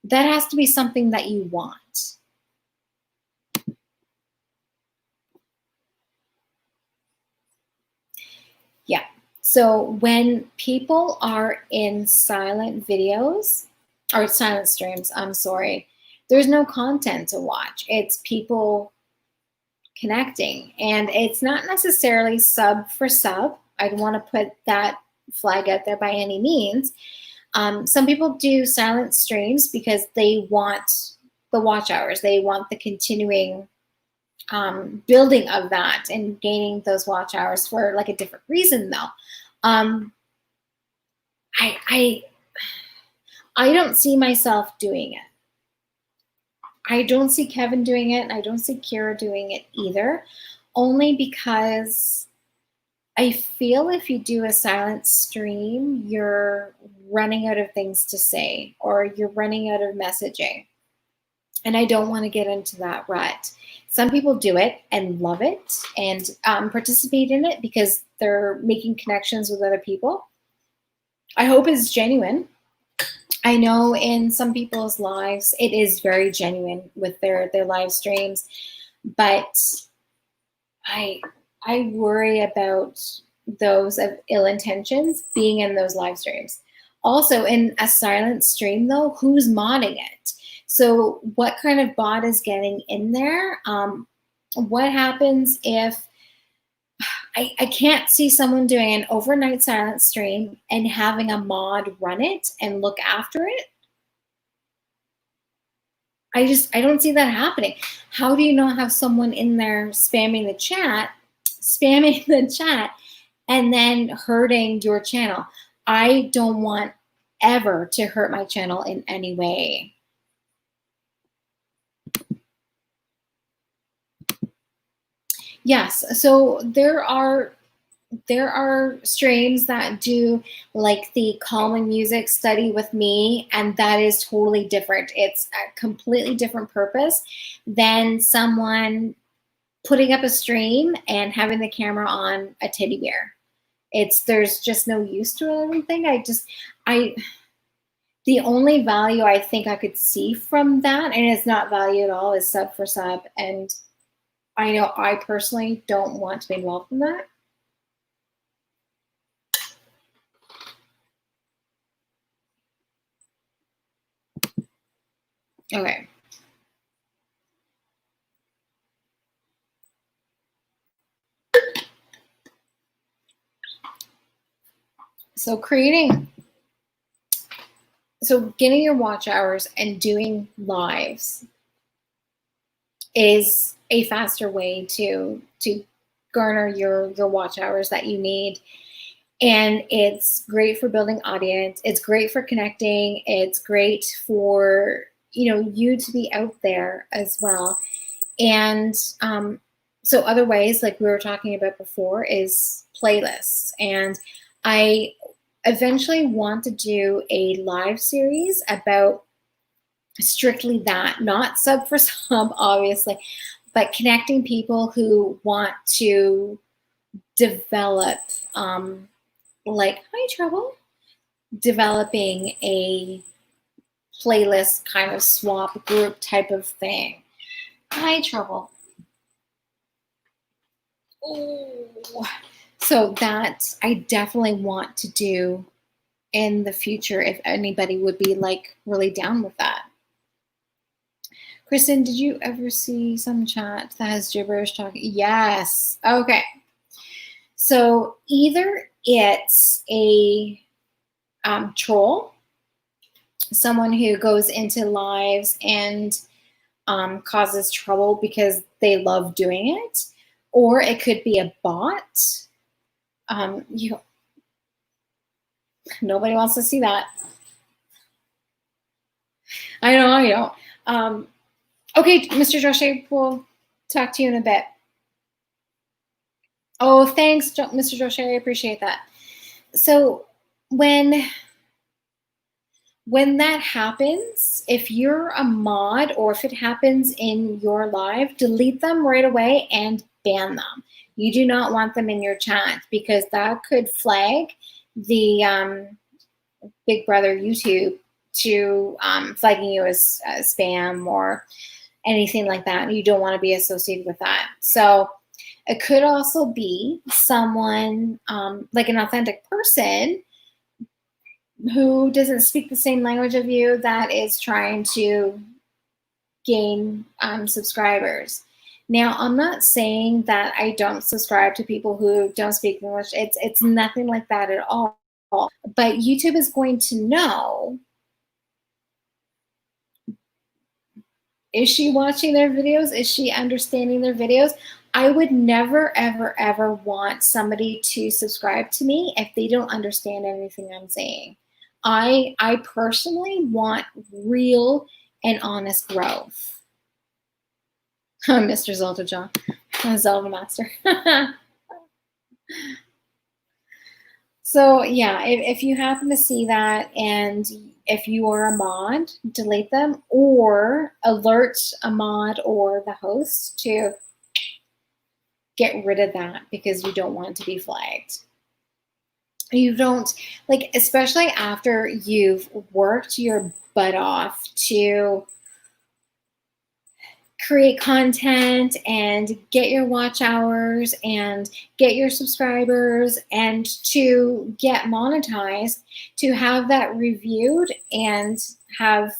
has to be something that you want. Yeah. So when people are in silent videos, or silent streams, I'm sorry, there's no content to watch. It's people connecting, and it's not necessarily sub for sub. I don't want to put that flag out there by any means. Some people do silent streams because they want the watch hours. They want the continuing building of that and gaining those watch hours for like a different reason though. I don't see myself doing it. I don't see Kevin doing it, and I don't see Kira doing it either, only because I feel if you do a silent stream, you're running out of things to say or you're running out of messaging. And I don't want to get into that rut. Some people do it and love it and participate in it because they're making connections with other people. I hope it's genuine. I know in some people's lives, it is very genuine with their live streams, but I worry about those of ill intentions being in those live streams. Also, in a silent stream, though, who's modding it? So what kind of bot is getting in there? What happens if I can't see someone doing an overnight silent stream and having a mod run it and look after it? I don't see that happening. How do you not have someone in there spamming the chat, and then hurting your channel? I don't want ever to hurt my channel in any way. Yes, so there are streams that do like the calming music study with me, and that is totally different. It's a completely different purpose than someone putting up a stream and having the camera on a teddy bear. There's just no use to it. The only value I think I could see from that, and it's not value at all, is sub for sub. And I know I personally don't want to be involved in that. Okay. So getting your watch hours and doing lives is a faster way to garner your watch hours that you need. And it's great for building audience. It's great for connecting. It's great for, you to be out there as well. And so other ways, like we were talking about before, is playlists. And I eventually want to do a live series about strictly that, not sub for sub, obviously, but connecting people who want to develop, developing a playlist kind of swap group type of thing. Hi, Trouble. Oh. So that I definitely want to do in the future if anybody would be like really down with that. Kristen, did you ever see some chat that has gibberish talking? Yes. Okay. So either it's a troll, someone who goes into lives and causes trouble because they love doing it, or it could be a bot. Nobody wants to see that. I know. Okay, Mr. Joshi, we'll talk to you in a bit. Oh, thanks, Mr. Joshi. I appreciate that. So when that happens, if you're a mod or if it happens in your live, delete them right away and ban them. You do not want them in your chat because that could flag the Big Brother YouTube to flagging you as spam or anything like that. You don't want to be associated with that. So it could also be someone like an authentic person who doesn't speak the same language of you that is trying to gain subscribers. Now, I'm not saying that I don't subscribe to people who don't speak English. It's nothing like that at all. But YouTube is going to know, is she watching their videos? Is she understanding their videos? I would never, ever, ever want somebody to subscribe to me if they don't understand anything I'm saying. I personally want real and honest growth. Mr. Zelda John, Zelda Master. So yeah, if you happen to see that and if you are a mod, delete them or alert a mod or the host to get rid of that because you don't want it to be flagged. You don't, like, especially after you've worked your butt off to create content and get your watch hours and get your subscribers and to get monetized, to have that reviewed and have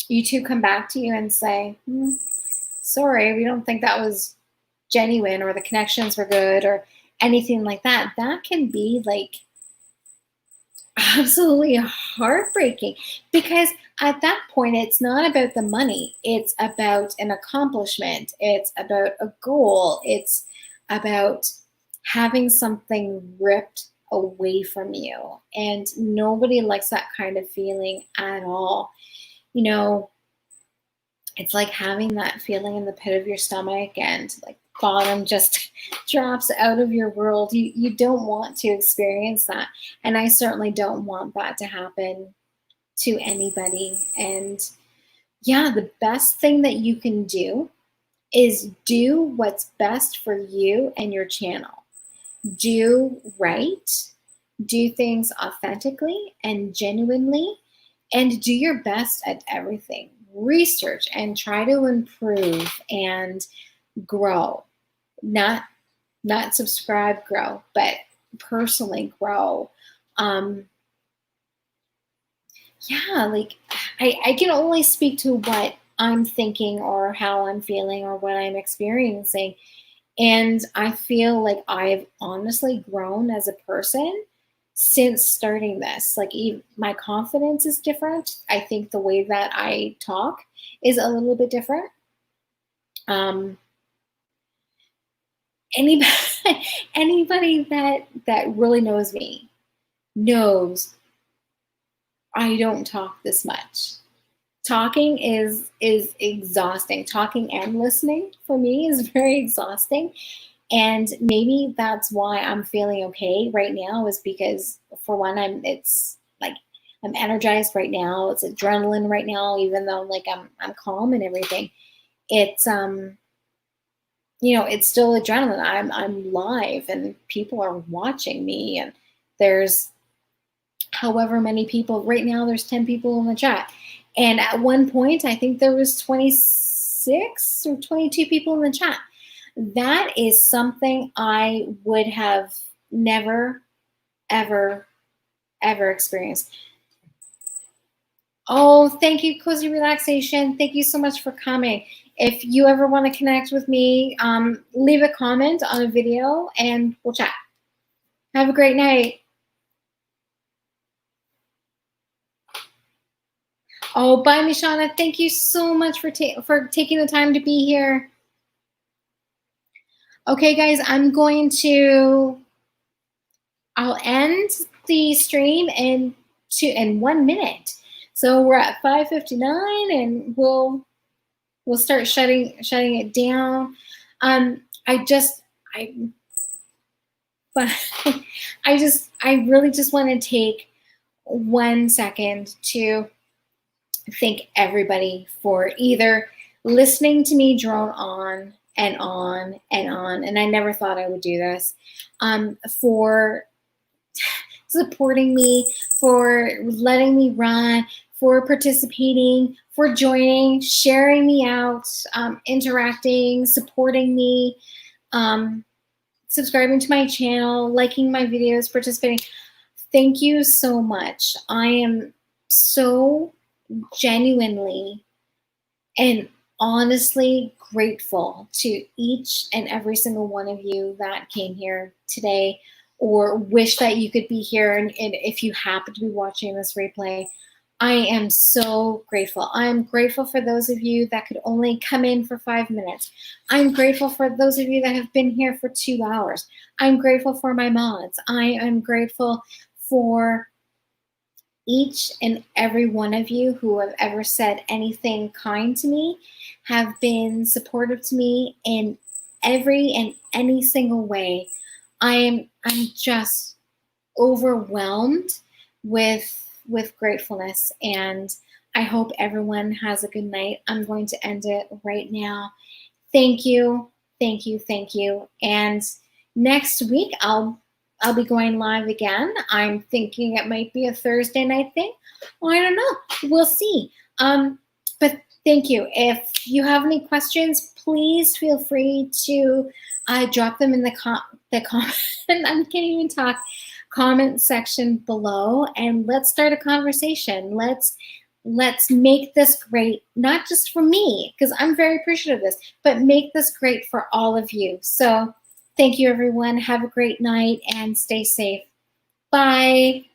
YouTube come back to you and say, sorry, we don't think that was genuine or the connections were good or anything like that. That can be like absolutely heartbreaking because at that point it's not about the money, it's about an accomplishment, it's about a goal, it's about having something ripped away from you, and nobody likes that kind of feeling at all. You know, it's like having that feeling in the pit of your stomach and like bottom just drops out of your world. You don't want to experience that. And I certainly don't want that to happen to anybody. And yeah, the best thing that you can do is do what's best for you and your channel. Do right, do things authentically and genuinely, and do your best at everything. Research and try to improve and grow. Not subscribe, grow, but personally grow. Yeah, like I can only speak to what I'm thinking or how I'm feeling or what I'm experiencing. And I feel like I've honestly grown as a person since starting this. Like my confidence is different. I think the way that I talk is a little bit different. Anybody, anybody that really knows me knows I don't talk this much. Talking is exhausting. Talking and listening for me is very exhausting. And maybe that's why I'm feeling okay right now, is because for one, it's like I'm energized right now. It's adrenaline right now, even though like I'm calm and everything. It's you know, it's still adrenaline. I'm live and people are watching me, and there's however many people right now. There's 10 people in the chat, and at one point I think there was 26 or 22 people in the chat. That is something I would have never, ever, ever experienced. Oh, thank you, Cozy Relaxation. Thank you so much for coming. If you ever want to connect with me, leave a comment on a video and we'll chat. Have a great night. Oh, bye, Mishana. Thank you so much for taking the time to be here. Okay, guys, I'll end the stream in 1 minute. So we're at 5:59, and we'll start shutting it down. But I really just want to take 1 second to thank everybody for either listening to me drone on and on and on, and I never thought I would do this, for supporting me, for letting me run, for participating, for joining, sharing me out, interacting, supporting me, subscribing to my channel, liking my videos, participating. Thank you so much. I am so genuinely and honestly grateful to each and every single one of you that came here today or wish that you could be here. And if you happen to be watching this replay, I am so grateful. I'm grateful for those of you that could only come in for 5 minutes. I'm grateful for those of you that have been here for 2 hours. I'm grateful for my mods. I am grateful for each and every one of you who have ever said anything kind to me, have been supportive to me in every and any single way. I'm just overwhelmed with gratefulness. And I hope everyone has a good night. I'm going to end it right now. Thank you, thank you, thank you. And next week I'll be going live again. I'm thinking it might be a Thursday night thing. Well, I don't know. We'll see. But thank you. If you have any questions, please feel free to drop them in the comment. I can't even talk. Comment section below, and let's start a conversation. Let's make this great, not just for me, because I'm very appreciative of this, but make this great for all of you. So thank you, everyone. Have a great night and stay safe. Bye.